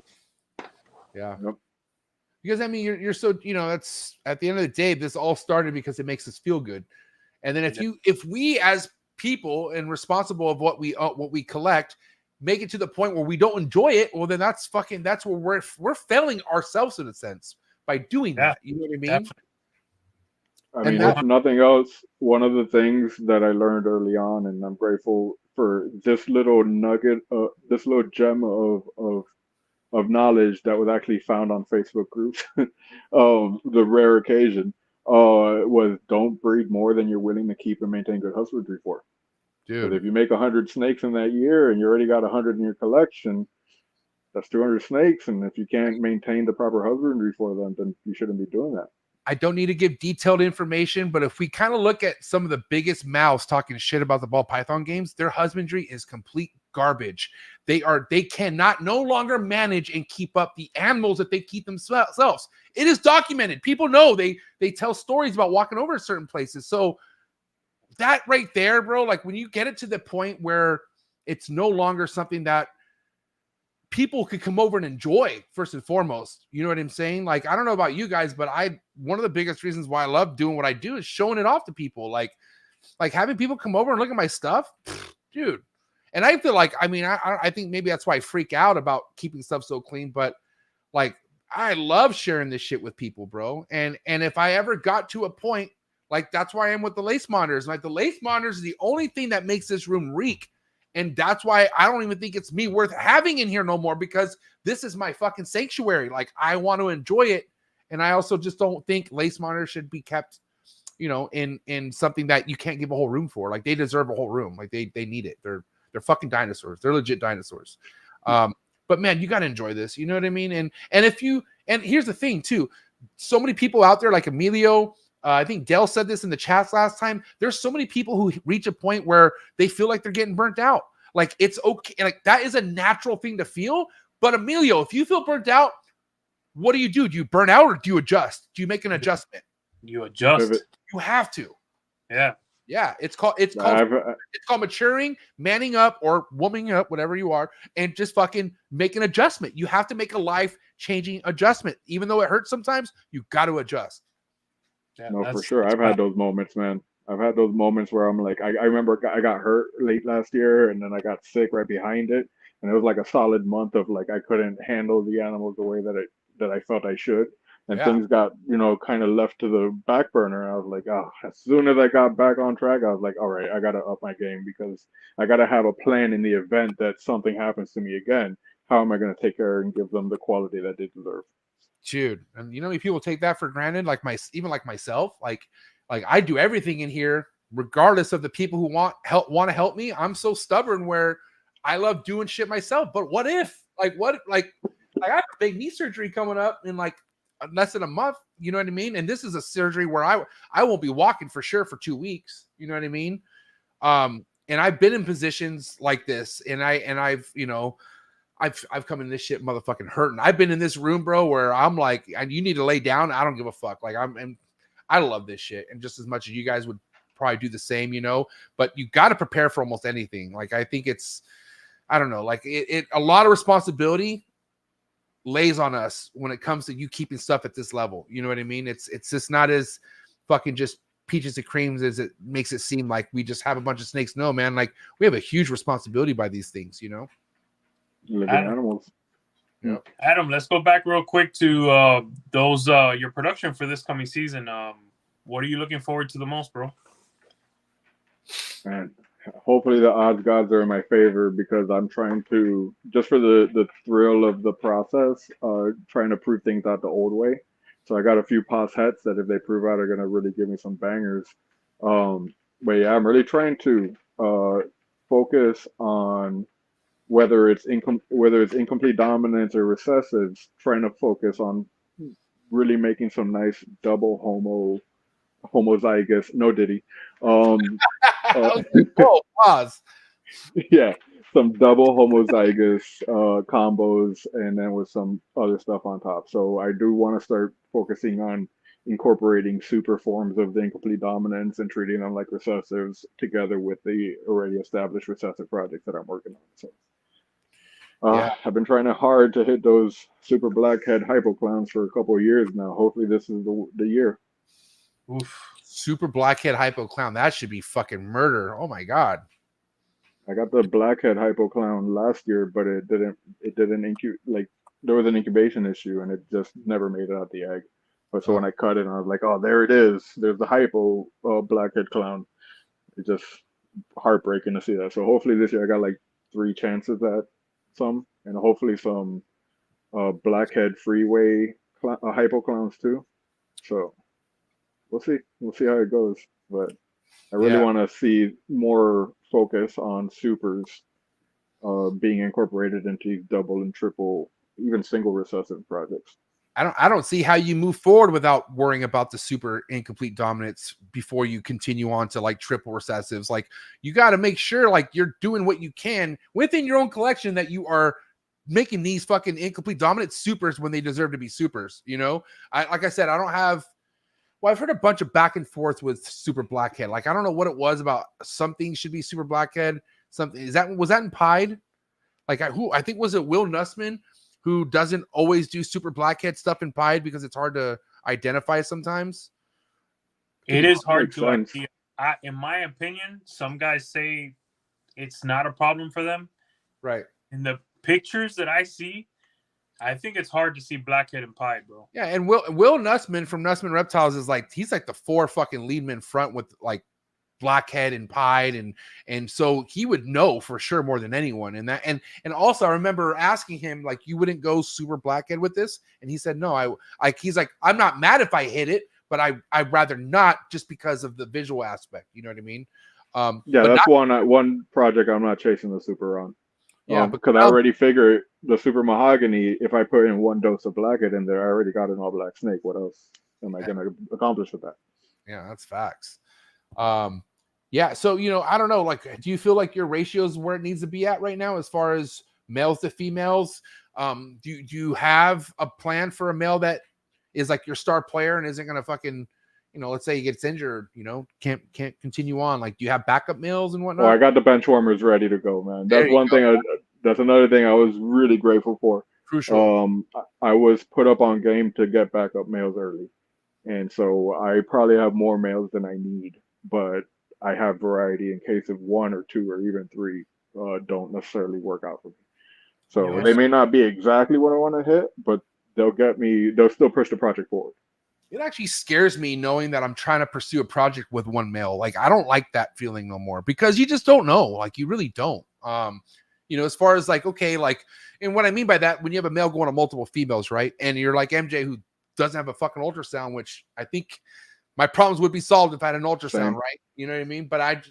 Yep. Because I mean, you're so, you know, that's at the end of the day, this all started because it makes us feel good. And then if we as people and responsible of what we collect make it to the point where we don't enjoy it, well then that's where we're failing ourselves in a sense by doing that. You know what I mean? Definitely. I mean, if nothing else, one of the things that I learned early on, and I'm grateful for this little nugget, this little gem of knowledge that was actually found on Facebook groups, the rare occasion, was don't breed more than you're willing to keep and maintain good husbandry for. Dude. Because if you make 100 snakes in that year and you already got 100 in your collection, that's 200 snakes. And if you can't maintain the proper husbandry for them, then you shouldn't be doing that. I don't need to give detailed information, but if we kind of look at some of the biggest mouths talking shit about the ball python games, their husbandry is complete garbage. They cannot no longer manage and keep up the animals that they keep themselves. It is documented. People know they tell stories about walking over to certain places. So that right there, bro, like when you get it to the point where it's no longer something that people could come over and enjoy, first and foremost, you know what I'm saying? Like, I don't know about you guys, but one of the biggest reasons why I love doing what I do is showing it off to people. Like having people come over and look at my stuff, dude. And I feel like, I mean, I think maybe that's why I freak out about keeping stuff so clean, but like, I love sharing this shit with people, bro. And if I ever got to a point, like that's why I am with the lace monitors. Like the lace monitors is the only thing that makes this room reek. And that's why I don't even think it's me worth having in here no more, because this is my fucking sanctuary. Like I want to enjoy it. And I also just don't think lace monitors should be kept, you know, in something that you can't give a whole room for. Like they deserve a whole room. Like they need it. They're fucking dinosaurs. They're legit dinosaurs. But man, you got to enjoy this. You know what I mean? And here's the thing too. So many people out there like Emilio, I think Dale said this in the chats last time. There's so many people who reach a point where they feel like they're getting burnt out. Like it's okay. Like that is a natural thing to feel. But Emilio, if you feel burnt out, what do? Do you burn out or do you adjust? Do you make an adjustment? You adjust. Pivot. You have to. Yeah. Yeah, it's called maturing, manning up, or womaning up, whatever you are, and just fucking make an adjustment. You have to make a life-changing adjustment. Even though it hurts sometimes, you got to adjust. Yeah, No, for sure. I've had those moments, man. I've had those moments where I'm like, I remember I got hurt late last year, and then I got sick right behind it, and it was like a solid month of like I couldn't handle the animals the way that I felt I should. And things got, kind of left to the back burner. I was like, oh, as soon as I got back on track, I was like, all right, I got to up my game because I got to have a plan in the event that something happens to me again. How am I going to take care and give them the quality that they deserve? Dude, and people take that for granted, like even like myself, like I do everything in here, regardless of the people who want to help me. I'm so stubborn where I love doing shit myself. But what if, I have a big knee surgery coming up in like less than a month, you know what I mean? And this is a surgery where I won't be walking for sure for 2 weeks, you know what I mean? And I've been in positions like this, and I've come in this shit motherfucking hurting. I've been in this room, bro, where I'm like, you need to lay down. I don't give a fuck. Like I love this shit, and just as much as you guys would probably do the same, but you got to prepare for almost anything. Like I think it's, I don't know, like it a lot of responsibility lays on us when it comes to you keeping stuff at this level. You know what I mean? It's just not as fucking just peaches and creams as it makes it seem like we just have a bunch of snakes. No, man, like we have a huge responsibility by these things, Living animals. Yeah. Adam, let's go back real quick to those your production for this coming season. What are you looking forward to the most, bro? Man, hopefully the odds gods are in my favor because I'm trying to, just for the thrill of the process, trying to prove things out the old way. So I got a few pos hets that if they prove out are going to really give me some bangers. But yeah, I'm really trying to focus on whether it's incomplete dominance or recessives, trying to focus on really making some nice double homozygous, no diddy. Pause. Yeah, some double homozygous combos, and then with some other stuff on top. So I do want to start focusing on incorporating super forms of the incomplete dominance and treating them like recessives together with the already established recessive projects that I'm working on. So I've been trying hard to hit those super blackhead hypoclowns for a couple of years now. Hopefully this is the year. Oof. Super blackhead hypoclown. That should be fucking murder. Oh my god. I got the blackhead hypoclown last year, but it didn't incubate. Like there was an incubation issue, and it just never made it out the egg. But so when I cut it, I was like, oh, there it is. There's the hypo blackhead clown. It's just heartbreaking to see that. So hopefully this year I got like 3 chances at some, and hopefully some blackhead freeway hypoclowns too. So we'll see how it goes, but I really want to see more focus on supers being incorporated into these double and triple, even single recessive projects. I don't see how you move forward without worrying about the super incomplete dominance before you continue on to like triple recessives. Like you got to make sure like you're doing what you can within your own collection, that you are making these fucking incomplete dominant supers when they deserve to be supers. Like I said, I don't have. Well, I've heard a bunch of back and forth with super blackhead. Like I don't know what it was about. Something should be super blackhead. Something was that in Pied? Like I think was it Will Nussman, who doesn't always do super blackhead stuff in Pied because it's hard to identify sometimes. It is hard to identify. In my opinion, some guys say it's not a problem for them. Right. In the pictures that I see, I think it's hard to see blackhead and Pied, bro. Yeah, and Will Nussman from Nussman Reptiles is like, he's like the 4 fucking lead men front with like blackhead and Pied, and so he would know for sure more than anyone. And also I remember asking him like, you wouldn't go super blackhead with this, and he said no. He's like, I'm not mad if I hit it, but I'd rather not, just because of the visual aspect. You know what I mean? Yeah, that's one project I'm not chasing the super on. Yeah, because I already figured the super mahogany, if I put in 1 dose of blackhead in there, I already got an all black snake. What else am I going to accomplish with that? Yeah, that's facts. Yeah, so I don't know. Like, do you feel like your ratio is where it needs to be at right now, as far as males to females. Do you have a plan for a male that is like your star player and isn't gonna fucking, let's say he gets injured, can't continue on? Like, do you have backup males and whatnot? Oh, I got the bench warmers ready to go, man. That's one thing. That's another thing I was really grateful for. Crucial. I was put up on game to get backup males early, and so I probably have more males than I need, but I have variety in case of 1 or 2 or even 3 don't necessarily work out for me. So they may not be exactly what I want to hit, but they'll still push the project forward. It actually scares me knowing that I'm trying to pursue a project with one male. Like, I don't like that feeling no more, because you just don't know. Like, you really don't. As far as like, okay, like, and what I mean by that, when you have a male going to multiple females, right? And you're like MJ, who doesn't have a fucking ultrasound, which I think my problems would be solved if I had an ultrasound, Same. right? You know what I mean? But I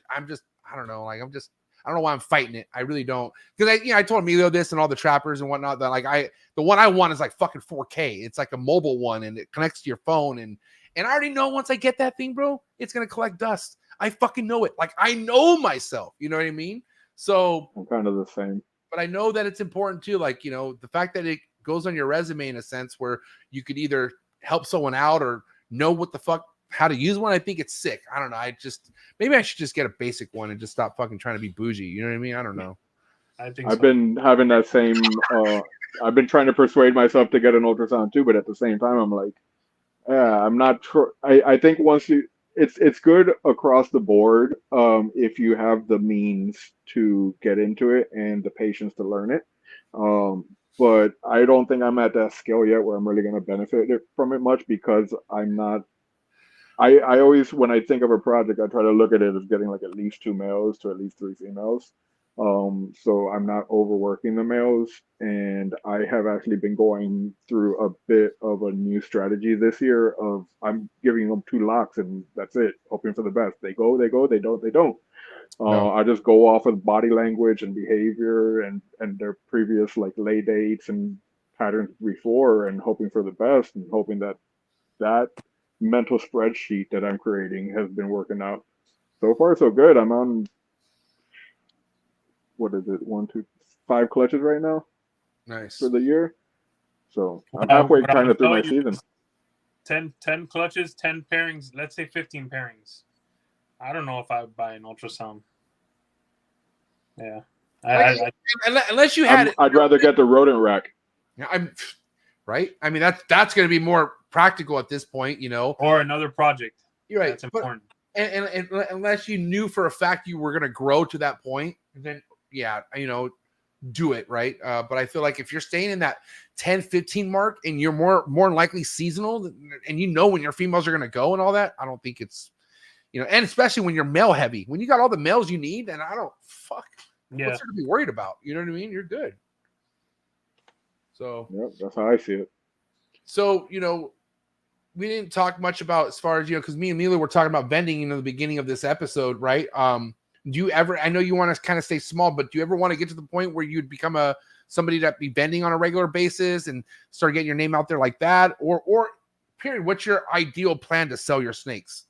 don't know. Like, I don't know why I'm fighting it. I really don't. Because I told Emilio this and all the trappers and whatnot, that like the one I want is like fucking 4K. It's like a mobile one and it connects to your phone. And I already know once I get that thing, bro, it's gonna collect dust. I fucking know it. Like, I know myself. You know what I mean? So I'm kind of the same. But I know that it's important too. Like, the fact that it goes on your resume in a sense where you could either help someone out or know what the fuck, how to use one. I think it's sick. I don't know. Maybe I should just get a basic one and just stop fucking trying to be bougie. You know what I mean? I don't know. I've been having that same, I've been trying to persuade myself to get an ultrasound too, but at the same time, I'm like, yeah, I'm not sure. I think it's good across the board if you have the means to get into it and the patience to learn it. But I don't think I'm at that scale yet where I'm really going to benefit from it much, because I'm not. I always, when I think of a project, I try to look at it as getting like at least 2 males to at least 3 females. So I'm not overworking the males, and I have actually been going through a bit of a new strategy this year of I'm giving them 2 locks and that's it, hoping for the best. They go, they don't, they don't. No. I just go off of body language and behavior and their previous like lay dates and patterns before, and hoping for the best and hoping that mental spreadsheet that I'm creating has been working out. So far, so good. I'm on, what is it, 1, 2, 5 clutches right now Nice. for the year. So I'm halfway kind of through my season. 10 clutches, 10 pairings, let's say 15 pairings. I don't know if I would buy an ultrasound. Yeah. Unless you had I'd rather get the rodent rack. I'm right. I mean, that's going to be more practical at this point, Or another project. You're right. That's important. And unless you knew for a fact you were going to grow to that point, then yeah, do it, right? But I feel like if you're staying in that 10, 15 mark and you're more than likely seasonal, and when your females are going to go and all that, I don't think it's, and especially when you're male heavy, when you got all the males you need, then what's there to be worried about? You know what I mean? You're good. So yep, that's how I see it. So, we didn't talk much about as far as, because me and Mila were talking about vending, the beginning of this episode, right? Do you ever, I know you want to kind of stay small, but do you ever want to get to the point where you'd become somebody that be vending on a regular basis and start getting your name out there like that? Or period, what's your ideal plan to sell your snakes?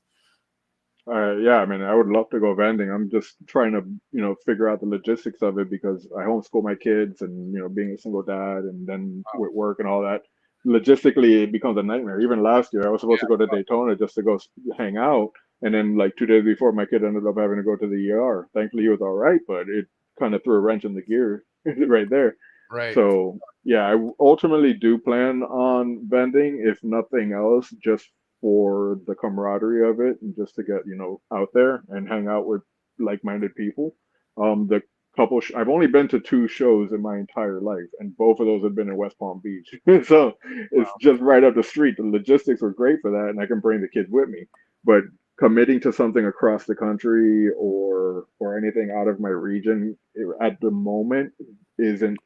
Yeah, I mean, I would love to go vending. I'm just trying to, figure out the logistics of it, because I homeschool my kids and, being a single dad and then with work and all that, logistically it becomes a nightmare. Even last year, I was supposed to go to Daytona just to go hang out. And then like 2 days before, my kid ended up having to go to the ER. Thankfully, he was all right, but it kind of threw a wrench in the gear right there. Right. So yeah, I ultimately do plan on vending, if nothing else, just for the camaraderie of it and just to get, out there and hang out with like-minded people. The couple, I've only been to 2 shows in my entire life, and both of those have been in West Palm Beach. So it's just right up the street. The logistics were great for that, and I can bring the kids with me. But committing to something across the country or anything out of my region at the moment isn't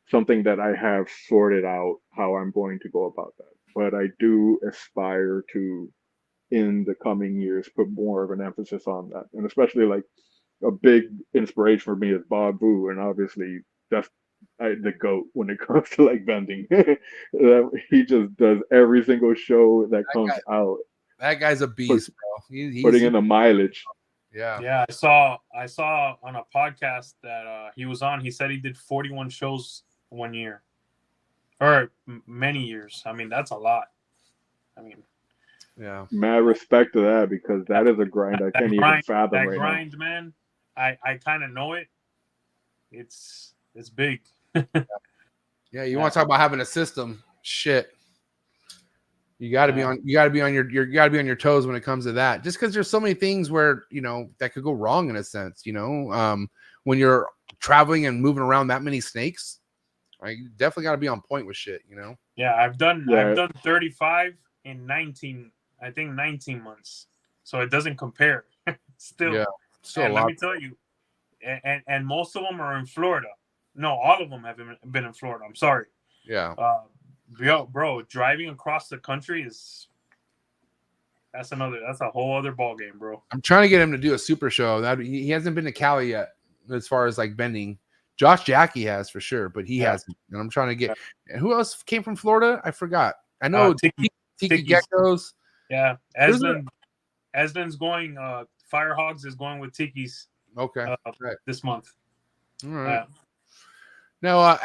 something that I have sorted out how I'm going to go about that. But I do aspire to, in the coming years, put more of an emphasis on that. And especially like a big inspiration for me is Bob Vu, and obviously that's the GOAT when it comes to like vending. He just does every single show that comes out. That guy's a beast, bro. He's putting in the mileage. Yeah. Yeah, I saw on a podcast that he was on. He said he did 41 shows 1 year, or many years. I mean, that's a lot. I mean, Yeah. Mad respect to that, because that is a grind I can't even fathom that right grind, man. I kind of know it. It's big. Yeah. You want to talk about having a system? Shit. You got to be on. You got to be on your. Got to be on your toes when it comes to that. Just because there's so many things where that could go wrong in a sense. When you're traveling and moving around that many snakes, right? You definitely got to be on point with shit. Yeah, I've done 35 in 19. I think 19 months. So it doesn't compare. Still. Yeah. And let me tell you, and most of them are in Florida. No, all of them have been in Florida. I'm sorry. Yeah. Bro, driving across the country that's a whole other ball game, bro. I'm trying to get him to do a super show. That he hasn't been to Cali yet, as far as like bending. Josh Jackie has for sure, but he hasn't. And I'm trying to get. And who else came from Florida? I forgot. I know Tiki Geckos. Yeah, Esden's going. Firehogs is going with Tiki's. Okay, this month. All right. Now,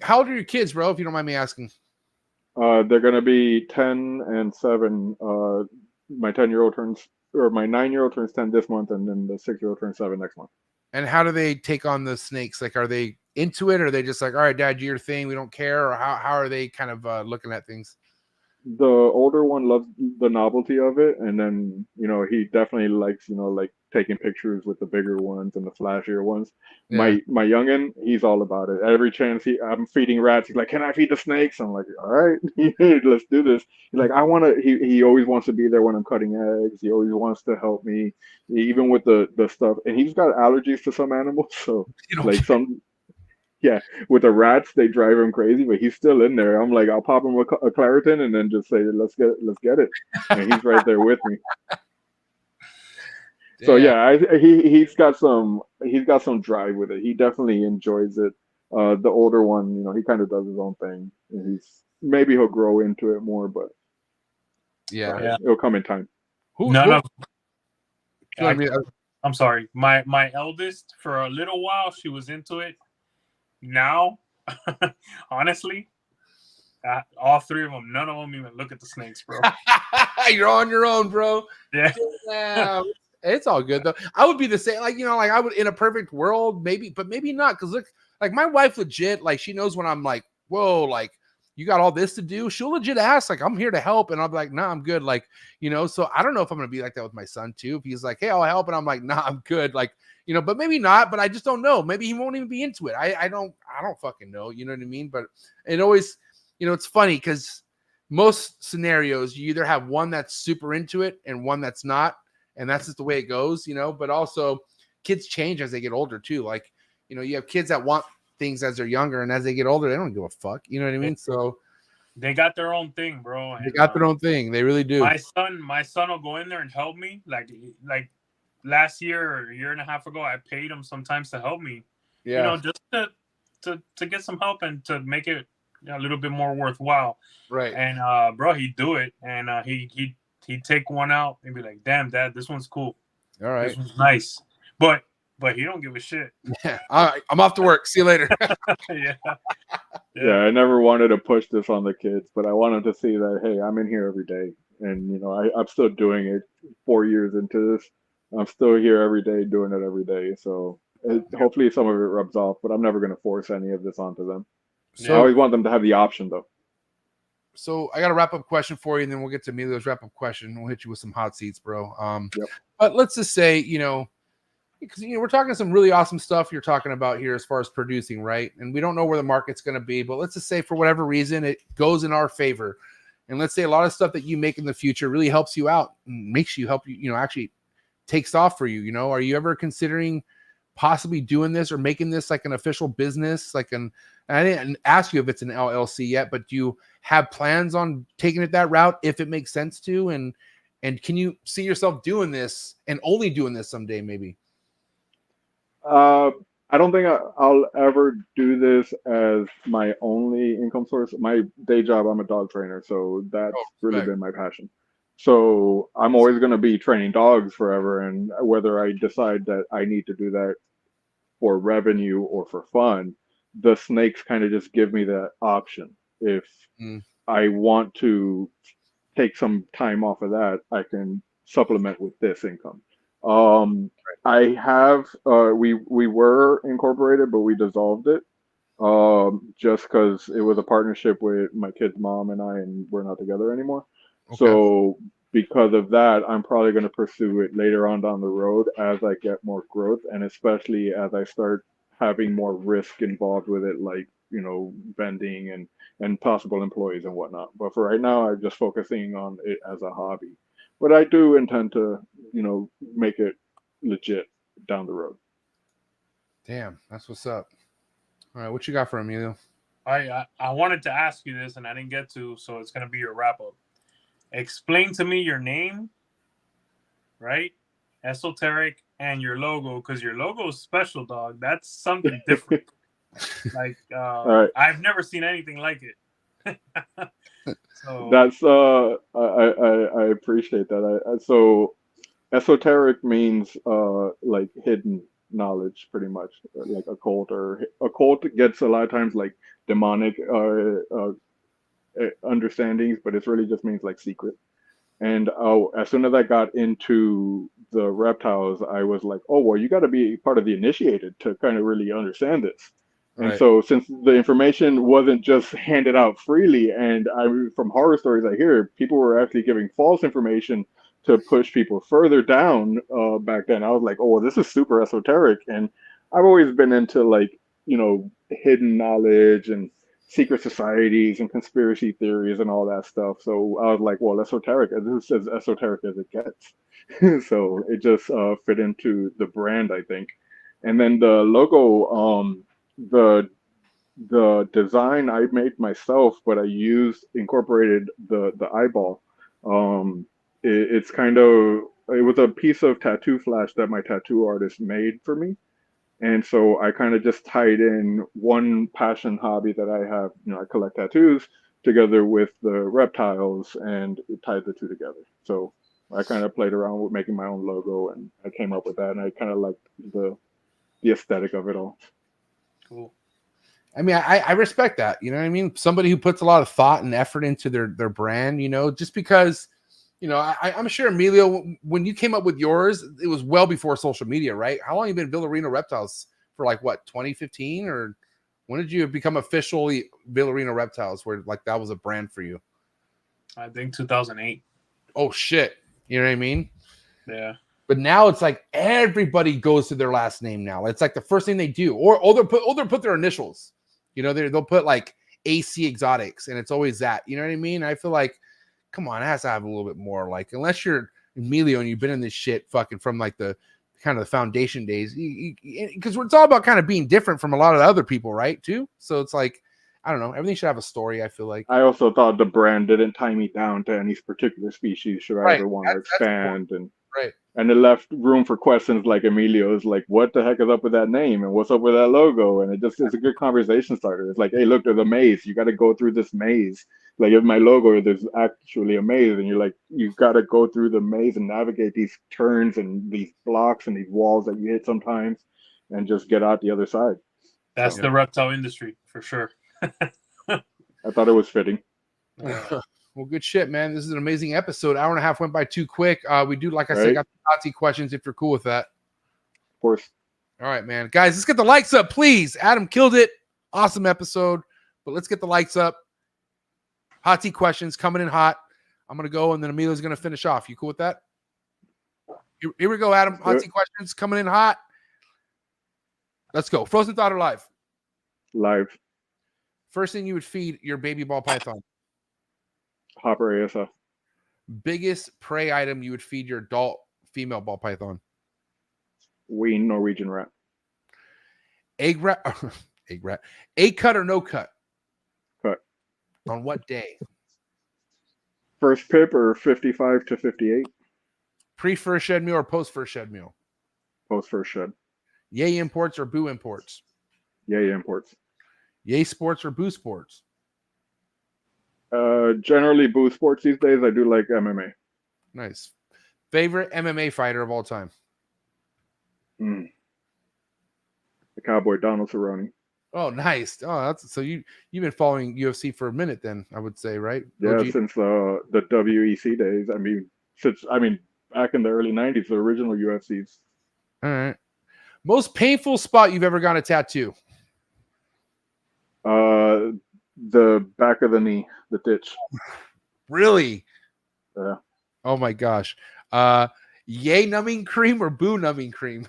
how old are your kids, bro? If you don't mind me asking. They're gonna be 10 and 7. My 9-year-old turns 10 this month, and then the 6-year-old turns 7 next month. And how do they take on the snakes? Like, are they into it, or are they just like, all right, Dad, do your thing, we don't care? Or how are they kind of looking at things? The older one loves the novelty of it, and then he definitely likes like taking pictures with the bigger ones and the flashier ones. Yeah. My youngin, he's all about it. Every chance I'm feeding rats, he's like, "Can I feed the snakes?" I'm like, "All right, let's do this." He's like, "I want to." He always wants to be there when I'm cutting eggs. He always wants to help me, even with the stuff. And he's got allergies to some animals, so like some. Yeah, with the rats, they drive him crazy, but he's still in there. I'm like, I'll pop him a Claritin and then just say, let's get it. And he's right there with me. So yeah, he's got some drive with it. He definitely enjoys it. The older one, he kind of does his own thing. And he'll grow into it more, but it'll come in time. I'm sorry. My eldest, for a little while, she was into it. Now, honestly, all three of them, none of them even look at the snakes, bro. You're on your own, bro. Yeah. It's all good though. I would be the same, like I would in a perfect world, maybe, but maybe not. Because look, like my wife legit, like she knows when I'm like, whoa, like you got all this to do. She'll legit ask, like, I'm here to help, and I'll be like, nah, I'm good. Like, so I don't know if I'm gonna be like that with my son too. If he's like, hey, I'll help, and I'm like, nah, I'm good. Like, but maybe not. But I just don't know. Maybe he won't even be into it. I don't fucking know. You know what I mean? But it always, it's funny because most scenarios you either have one that's super into it and one that's not, and that's just the way it goes. But also kids change as they get older too. Like, you have kids that want things as they're younger, and as they get older, they don't give a fuck. You know what I mean? So they got their own thing, bro. They got their own thing. They really do. My son will go in there and help me. Like last year or a year and a half ago, I paid him sometimes to help me. Yeah. Just to get some help and to make it a little bit more worthwhile. Right. And bro, he'd do it, and he'd take one out and be like, "Damn, Dad, this one's cool. All right, this one's nice." But he don't give a shit. Yeah. All right, I'm off to work. See you later. Yeah, I never wanted to push this on the kids, but I wanted to see that, hey, I'm in here every day, and I'm still doing it 4 years into this. I'm still here every day, doing it every day. So hopefully some of it rubs off, but I'm never going to force any of this onto them. So I always want them to have the option, though. So I got a wrap-up question for you, and then we'll get to Emilio's wrap-up question. We'll hit you with some hot seats, bro. Yep. But let's just say, because we're talking some really awesome stuff you're talking about here as far as producing, right? And we don't know where the market's going to be, but let's just say for whatever reason it goes in our favor. And let's say a lot of stuff that you make in the future really helps you out and makes you actually takes off for you. Are you ever considering possibly doing this or making this like an official business? I didn't ask you if it's an LLC yet, but do you have plans on taking it that route if it makes sense to? And can you see yourself doing this and only doing this someday, maybe? I don't think I'll ever do this as my only income source. My day job, I'm a dog trainer, so that's really been my passion. So I'm always going to be training dogs forever. And whether I decide that I need to do that for revenue or for fun, the snakes kind of just give me that option. If Mm. I want to take some time off of that, I can supplement with this income. I have we were incorporated, but we dissolved it just because it was a partnership with my kid's mom and I, and we're not together anymore. Okay. So because of that, I'm probably going to pursue it later on down the road as I get more growth, and especially as I start having more risk involved with it, like vending and possible employees and whatnot. But for right now, I'm just focusing on it as a hobby. But I do intend to, make it legit down the road. Damn, that's what's up. All right, what you got for Emilio? I wanted to ask you this and I didn't get to, so it's gonna be your wrap up. Explain to me your name, right? Esoteric, and your logo, because your logo is special, dog. That's something different. Like right. I've never seen anything like it. So That's I appreciate that. So esoteric means like hidden knowledge, pretty much, like occult, or occult gets a lot of times like demonic understandings, but it really just means like secret. And as soon as I got into the reptiles, I was like, oh, well, you got to be part of the initiated to kind of really understand this. And Right. so since the information wasn't just handed out freely, and from horror stories I hear, people were actually giving false information to push people further down back then. I was like, oh, well, this is super esoteric. And I've always been into like, hidden knowledge and secret societies and conspiracy theories and all that stuff. So I was like, well, esoteric, this is as esoteric as it gets. So it just fit into the brand, I think. And then the logo, the design I made myself, but I incorporated the eyeball. It's kind of, it was a piece of tattoo flash that my tattoo artist made for me. And so I kind of just tied in one passion hobby that I have, I collect tattoos, together with the reptiles, and tied the two together. So I kind of played around with making my own logo, and I came up with that, and I kind of liked the aesthetic of it all. cool. I mean, I respect that. You know what I mean? Somebody who puts a lot of thought and effort into their brand, just because, I'm sure, Emilio, when you came up with yours, it was well before social media, right? How long have you been Villarino Reptiles for? Like what, 2015? Or when did you become officially Villarino Reptiles, where like that was a brand for you? I think 2008. Oh shit. You know what I mean? Yeah. But now it's like everybody goes to their last name now. It's like the first thing they do, or they'll put their initials. They'll put like AC Exotics, and it's always that. You know what I mean? I feel like, come on, it has to have a little bit more. Like, unless you're Emilio and you've been in this shit fucking from like the kind of the foundation days, because it's all about kind of being different from a lot of the other people, right? Too. So it's like, I don't know. Everything should have a story, I feel like. I also thought the brand didn't tie me down to any particular species should I ever want to expand. Right. And it left room for questions like Emilio's, like, what the heck is up with that name? And what's up with that logo? And it's a good conversation starter. It's like, hey, look, there's a maze. You got to go through this maze. Like, in my logo, there's actually a maze. And you're like, you've got to go through the maze and navigate these turns and these blocks and these walls that you hit sometimes and just get out the other side. That's the reptile industry, for sure. I thought it was fitting. Well, good shit, man. This is an amazing episode. Hour and a half went by too quick. We do, like I said, got the TOFAUTI questions if you're cool with that. Of course. All right, man. Guys, let's get the likes up, please. Adam killed it. Awesome episode. But let's get the likes up. TOFAUTI questions coming in hot. I'm going to go, and then Emilio's going to finish off. You cool with that? Here we go, Adam. TOFAUTI questions coming in hot. Let's go. Frozen Thought or live? Live. First thing you would feed your baby ball python? Hopper ASF. Biggest prey item you would feed your adult female ball python? Wean Norwegian rat. Egg rat. Egg cut or no cut? Cut. On what day? First pip or 55 to 58? Pre-first shed meal or post-first shed meal? Post first shed. Yay imports or boo imports? Yay imports. Yay sports or boo sports? Generally boo sports these days. I do like MMA. Nice. Favorite MMA fighter of all time? The Cowboy Donald Cerrone. Oh, nice. Oh, that's so you've been following UFC for a minute then, I would say, right? Yeah, OG? since the WEC days. I mean, back in the early '90s, the original UFCs. All right. Most painful spot you've ever gotten a tattoo? The back of the knee, the ditch. Really? Yeah. Oh my gosh. Yay numbing cream or boo numbing cream?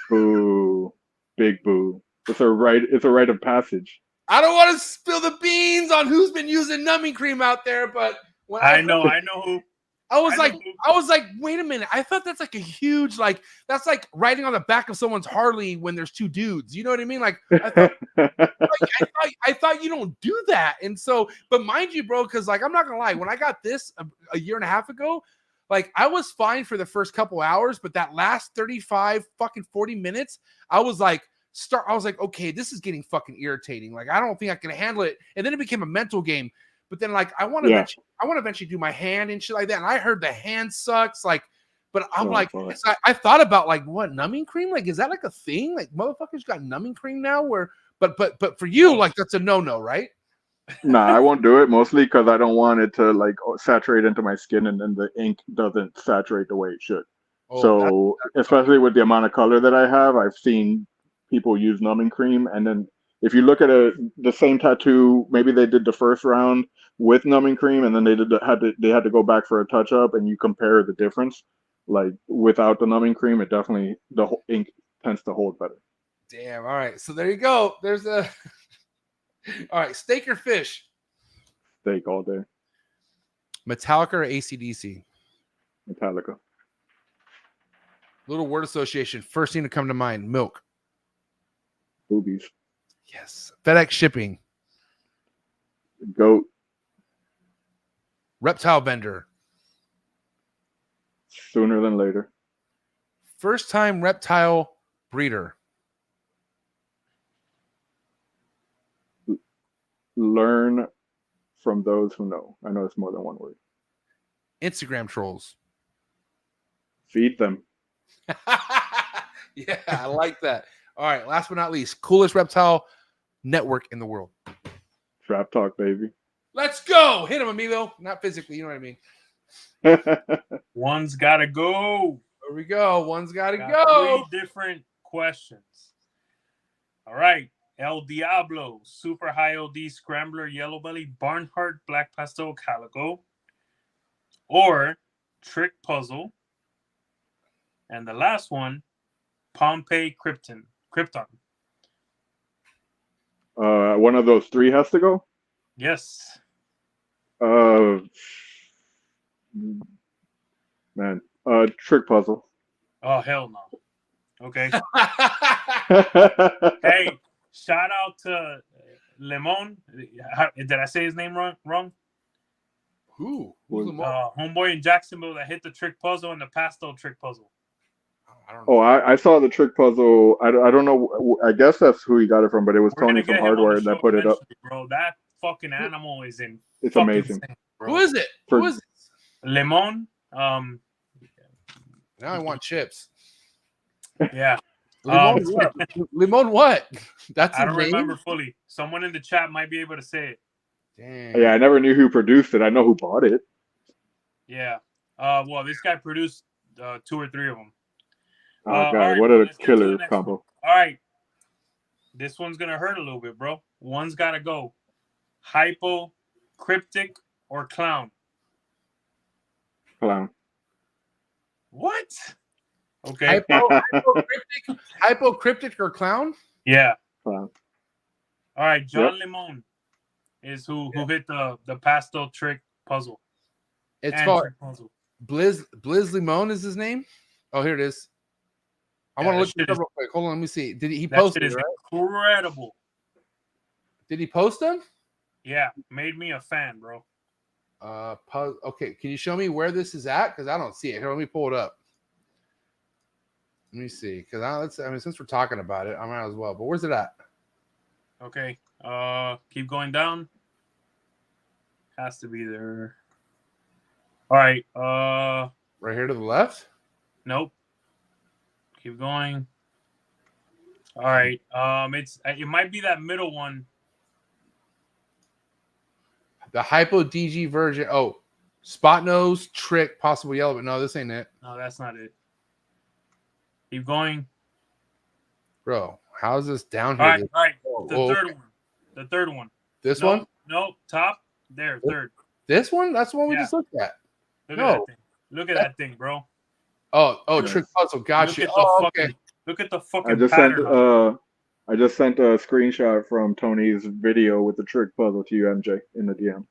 Boo. Big boo. It's a rite of passage. I don't want to spill the beans on who's been using numbing cream out there, but when I know who. I was I know like, wait a minute. I thought that's like a huge, like, that's like riding on the back of someone's Harley when there's two dudes. You know what I mean? Like, I thought you don't do that. And so, but mind you, bro, because like, I'm not gonna lie, when I got this a year and a half ago, like I was fine for the first couple hours, but that last 35 fucking 40 minutes, I was like, okay, this is getting fucking irritating. Like, I don't think I can handle it. And then it became a mental game. But then, like, I want to eventually do my hand and shit like that. And I heard the hand sucks. Like, but I'm I thought about like, what, numbing cream? Like, is that like a thing? Like, motherfuckers got numbing cream now? But for you, like, that's a no, right? Nah, I won't do it mostly because I don't want it to like saturate into my skin, and then the ink doesn't saturate the way it should. So, especially with the amount of color that I have, I've seen people use numbing cream, and then if you look at the same tattoo, maybe they did the first round with numbing cream, and then they had to go back for a touch up, and you compare the difference. Like without the numbing cream, it definitely the ink tends to hold better. Damn. All right. So there you go. There's a. All right. Steak or fish? Steak all day. Metallica or AC/DC? Metallica. Little word association. First thing to come to mind: milk. Boobies. Yes. FedEx shipping. Goat. Reptile vendor. Sooner than later. First time reptile breeder. Learn from those who know. I know it's more than one word. Instagram trolls. Feed them. Yeah, I like that. All right, last but not least, coolest reptile network in the world. Trap talk, baby. Let's go. Hit him, amigo. Not physically, you know what I mean. One's gotta go. There we go. One's gotta go. 3 different questions. All right. El Diablo, Super High OD Scrambler, Yellow Belly, Barnhart, Black Pastel, Calico, or Trick Puzzle. And the last one, Pompeii Krypton. One of those 3 has to go? Yes. Man. Trick puzzle. Oh, hell no. Okay. Hey, shout out to Lemon. Did I say his name wrong? Who's Lemon? Homeboy in Jacksonville that hit the trick puzzle and the pastel trick puzzle. I don't know. Oh, I saw the trick puzzle. I don't know. I guess that's who he got it from, but it was We're Tony gonna from get him on Hardware the that show put it up. eventually, bro. That fucking animal is in. It's amazing. Insane, bro. Who is it? Who is it? Lemon. Now I want chips. Yeah. Limon what? Limon what? That's I don't name? remember fully. Someone in the chat might be able to say it. Damn. Yeah, I never knew who produced it. I know who bought it. Yeah. Well, this guy produced 2 or 3 of them. Oh, all God. right, What bro, a let's get to the killer next combo. one. All right. This one's going to hurt a little bit, bro. One's got to go. Hypo, Cryptic, or Clown? Clown. What? Okay. Hypocryptic or clown? Yeah. Clown. All right. John Lemon is who hit the pastel trick puzzle. It's and called trick puzzle. Blizz Limon is his name. Oh, here it is. I want to look this up real quick. Hold on, let me see. Did he post it? Right? Incredible. Did he post them? Yeah, made me a fan, bro. Okay, can you show me where this is at? Because I don't see it. Here, let me pull it up. Let me see. Because since we're talking about it, I might as well. But where's it at? Okay. Keep going down. Has to be there. All right. Right here to the left. Nope. Keep going. All right. It might be that middle one. The Hypo DG version. Oh, spot nose, trick, possible yellow, but no, this ain't it. No, that's not it. Keep going. Bro, how is this down All here? right. Oh, The third one. The third one. This Nope, one? Nope. Top. There. Third. This one? That's the one we Yeah. just looked at. Look No. at that thing. Look at that thing, bro. Oh, trick puzzle. Got Look you. at the Oh, fucking. okay. Look at the fucking I just pattern. sent a screenshot from Tony's video with the trick puzzle to you, MJ, in the DM.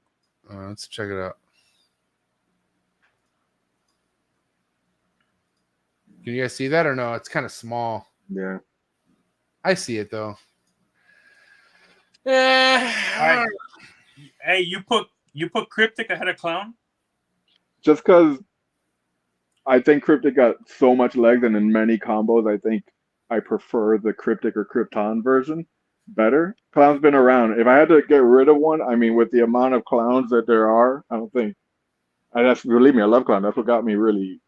Let's check it out. Can you guys see that or no? It's kind of small. Yeah. I see it though. Yeah. All right. Hey, you put cryptic ahead of clown. Just because I think Cryptic got so much legs, and in many combos, I think I prefer the Cryptic or Krypton version better. Clown's been around. If I had to get rid of one, I mean, with the amount of clowns that there are, I don't think. Believe me, I love Clown. That's what got me really,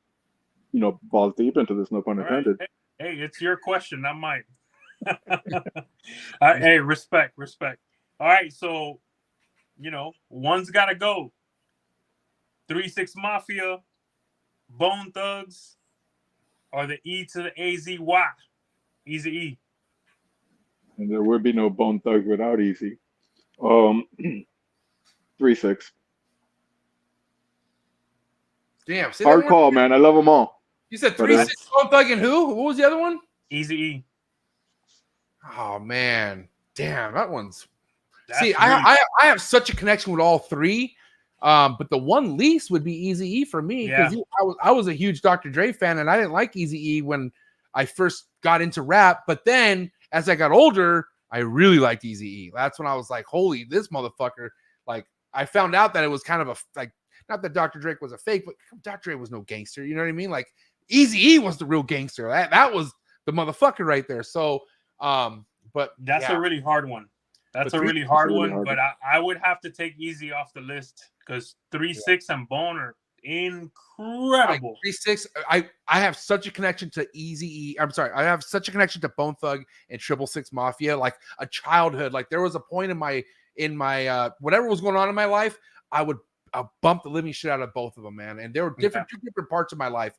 balls deep into this. No pun All right. intended. Hey, it's your question, not mine. Hey, respect. All right, so one's got to go. 3-6 Mafia, Bone Thugs, or the E to the AZY. Easy E. And there would be no Bone Thugs without Easy. 3-6. Damn. Say Hard that call, man. I love them all. You said But 3-6 Bone Thug and who? What was the other one? Easy E. Oh man. Damn, that one's. That's See, really- I have such a connection with all three. But the one least would be Easy E for me because I was a huge Dr. Dre fan and I didn't like Easy E when I first got into rap. But then as I got older, I really liked Easy E. That's when I was like, holy, this motherfucker. Like I found out that it was kind of not that Dr. Dre was a fake, but Dr. Dre was no gangster. You know what I mean? Like Easy E was the real gangster. That was the motherfucker right there. So, but that's a really hard one. That's a really hard one, but I would have to take Easy off the list because 3-6 and Bone are incredible. 3-6. I have such a connection to Easy E. I'm sorry, I have such a connection to Bone Thug and 666 Mafia, like a childhood. Like there was a point in my whatever was going on in my life, I would bump the living shit out of both of them, man. And there were two different parts of my life.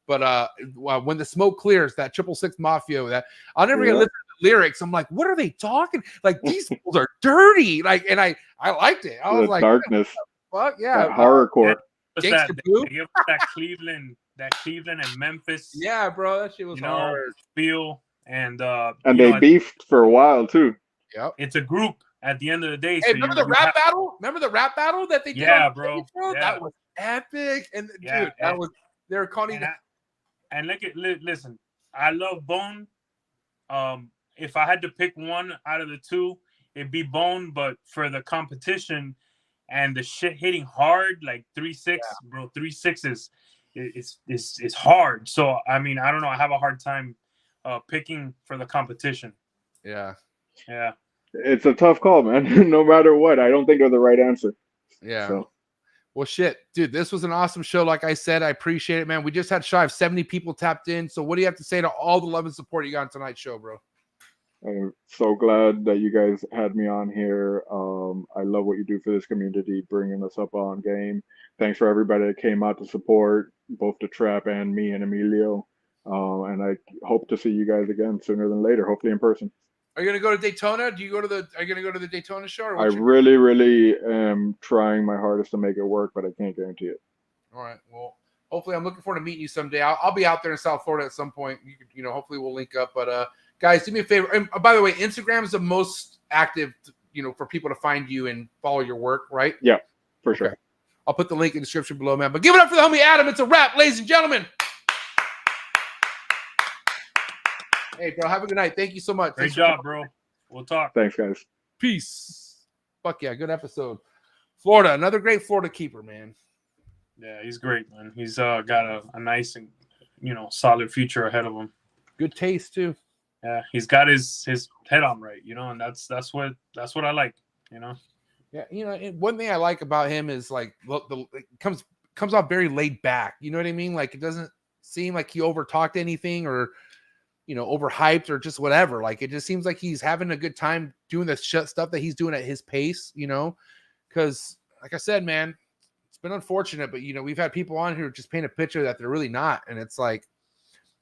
But when the smoke clears, that 666 Mafia, that I'll never get listen to the lyrics. I'm like, what are they talking? Like these fools are dirty. Like, and I liked it. I was like, darkness. Fuck yeah, horrorcore. That Cleveland and Memphis. Yeah, bro, that shit was hard. Feel and they beefed for a while too. Yep. It's a group at the end of the day. Hey, remember the rap battle? Remember the rap battle that they did? Yeah, bro. Yeah. That was epic. And dude, that was they were calling. And listen, I love Bone. If I had to pick one out of the two, it'd be Bone. But for the competition and the shit hitting hard, like 3-6, bro, 3-6 is hard. So I mean, I don't know. I have a hard time picking for the competition. Yeah. It's a tough call, man. No matter what, I don't think of the right answer. Yeah. So. Well, shit, dude, this was an awesome show. Like I said, I appreciate it, man. We just had shy of 70 people tapped in. So what do you have to say to all the love and support you got on tonight's show, bro? I'm so glad that you guys had me on here. I love what you do for this community, bringing us up on game. Thanks for everybody that came out to support both the Trap and me and Emilio. And I hope to see you guys again sooner than later, hopefully in person. Are you gonna go to Daytona? Are you gonna go to the Daytona show? Or I really am trying my hardest to make it work, but I can't guarantee it. All right. Well, hopefully, I'm looking forward to meeting you someday. I'll be out there in South Florida at some point. Hopefully we'll link up. But guys, do me a favor. And by the way, Instagram is the most active, for people to find you and follow your work, right? Yeah, for sure. I'll put the link in the description below, man. But give it up for the homie Adam. It's a wrap, ladies and gentlemen. Hey, bro, have a good night. Thank you so much. Great job, bro. We'll talk. Thanks, guys. Peace. Fuck yeah, good episode. Florida, another great Florida keeper, man. Yeah, he's great, man. He's got a nice and solid future ahead of him. Good taste too. Yeah, he's got his head on right, and that's what I like, Yeah, one thing I like about him is like it comes comes off very laid back. You know what I mean? Like, it doesn't seem like he overtalked anything or, you know, overhyped or just whatever. Like, it just seems like he's having a good time doing the stuff that he's doing at his pace, you know, because like I said, man, it's been unfortunate, but, you know, we've had people on here just paint a picture that they're really not. And it's like,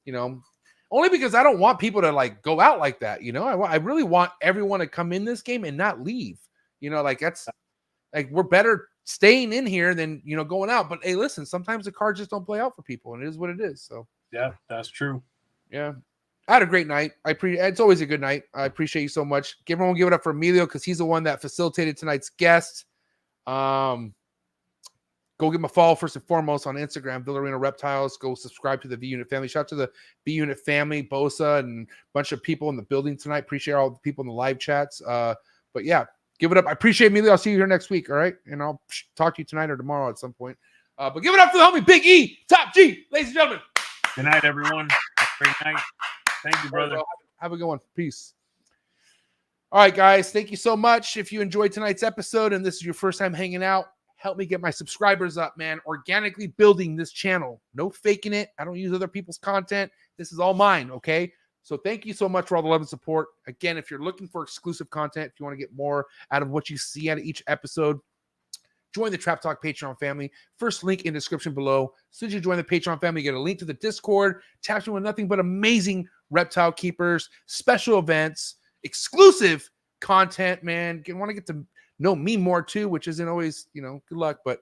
you know, only because I don't want people to like go out like that. You know, I really want everyone to come in this game and not leave, you know, like that's like, we're better staying in here than, you know, going out. But hey, listen, sometimes the cards just don't play out for people and it is what it is. So yeah, that's true. Yeah. I had a great night. It's always a good night. I appreciate you so much. Everyone give it up for Emilio because he's the one that facilitated tonight's guest. Go give him a follow first and foremost on Instagram, Villarino Reptiles. Go subscribe to the V Unit family. Shout out to the V Unit family, Bosa, and a bunch of people in the building tonight. Appreciate all the people in the live chats. But yeah, give it up. I appreciate Emilio. I'll see you here next week. All right. And I'll talk to you tonight or tomorrow at some point. But give it up for the homie Big E, Top G, ladies and gentlemen. Good night, everyone. Have a great night. Thank you, brother. Have a good one. Peace. All right, guys. Thank you so much. If you enjoyed tonight's episode and this is your first time hanging out, help me get my subscribers up, man. Organically building this channel. No faking it. I don't use other people's content. This is all mine, okay? So thank you so much for all the love and support. Again, if you're looking for exclusive content, if you want to get more out of what you see out of each episode, join the Trap Talk Patreon family. First link in description below. As soon as you join the Patreon family, you get a link to the Discord. Taps you with nothing but amazing reptile keepers, special events, exclusive content, man. You want to get to know me more too, which isn't always, you know, good luck, but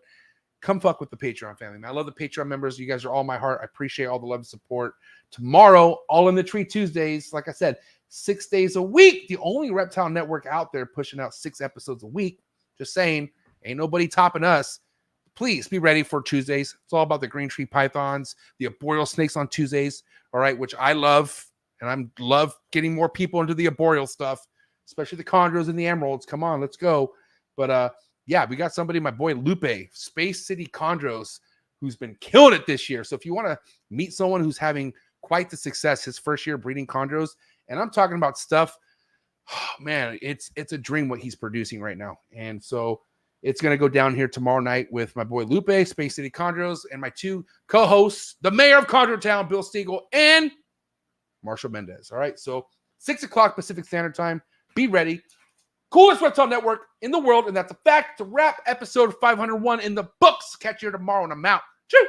come fuck with the Patreon family, man. I love the Patreon members. You guys are all my heart. I appreciate all the love and support. Tomorrow, All in the Tree Tuesdays, like I said, 6 days a week. The only reptile network out there pushing out 6 episodes a week. Just saying, ain't nobody topping us. Please be ready for Tuesdays. It's all about the green tree pythons, the arboreal snakes on Tuesdays, all right, which I love. And I love getting more people into the arboreal stuff, especially the chondros and the emeralds. Come on, let's go. But yeah, we got somebody, my boy Lupe, Space City Chondros, who's been killing it this year. So if you want to meet someone who's having quite the success his first year breeding chondros, and I'm talking about stuff, oh, man, it's a dream what he's producing right now. And so it's going to go down here tomorrow night with my boy Lupe, Space City Chondros, and my 2 co-hosts, the mayor of Chondro Town, Bill Stiegel, and Marshall Mendez. All right, so 6 o'clock Pacific Standard Time. Be ready. Coolest reptile network in the world, and that's a fact. To wrap episode 501 in the books. Catch you tomorrow, and I'm out. Cheers.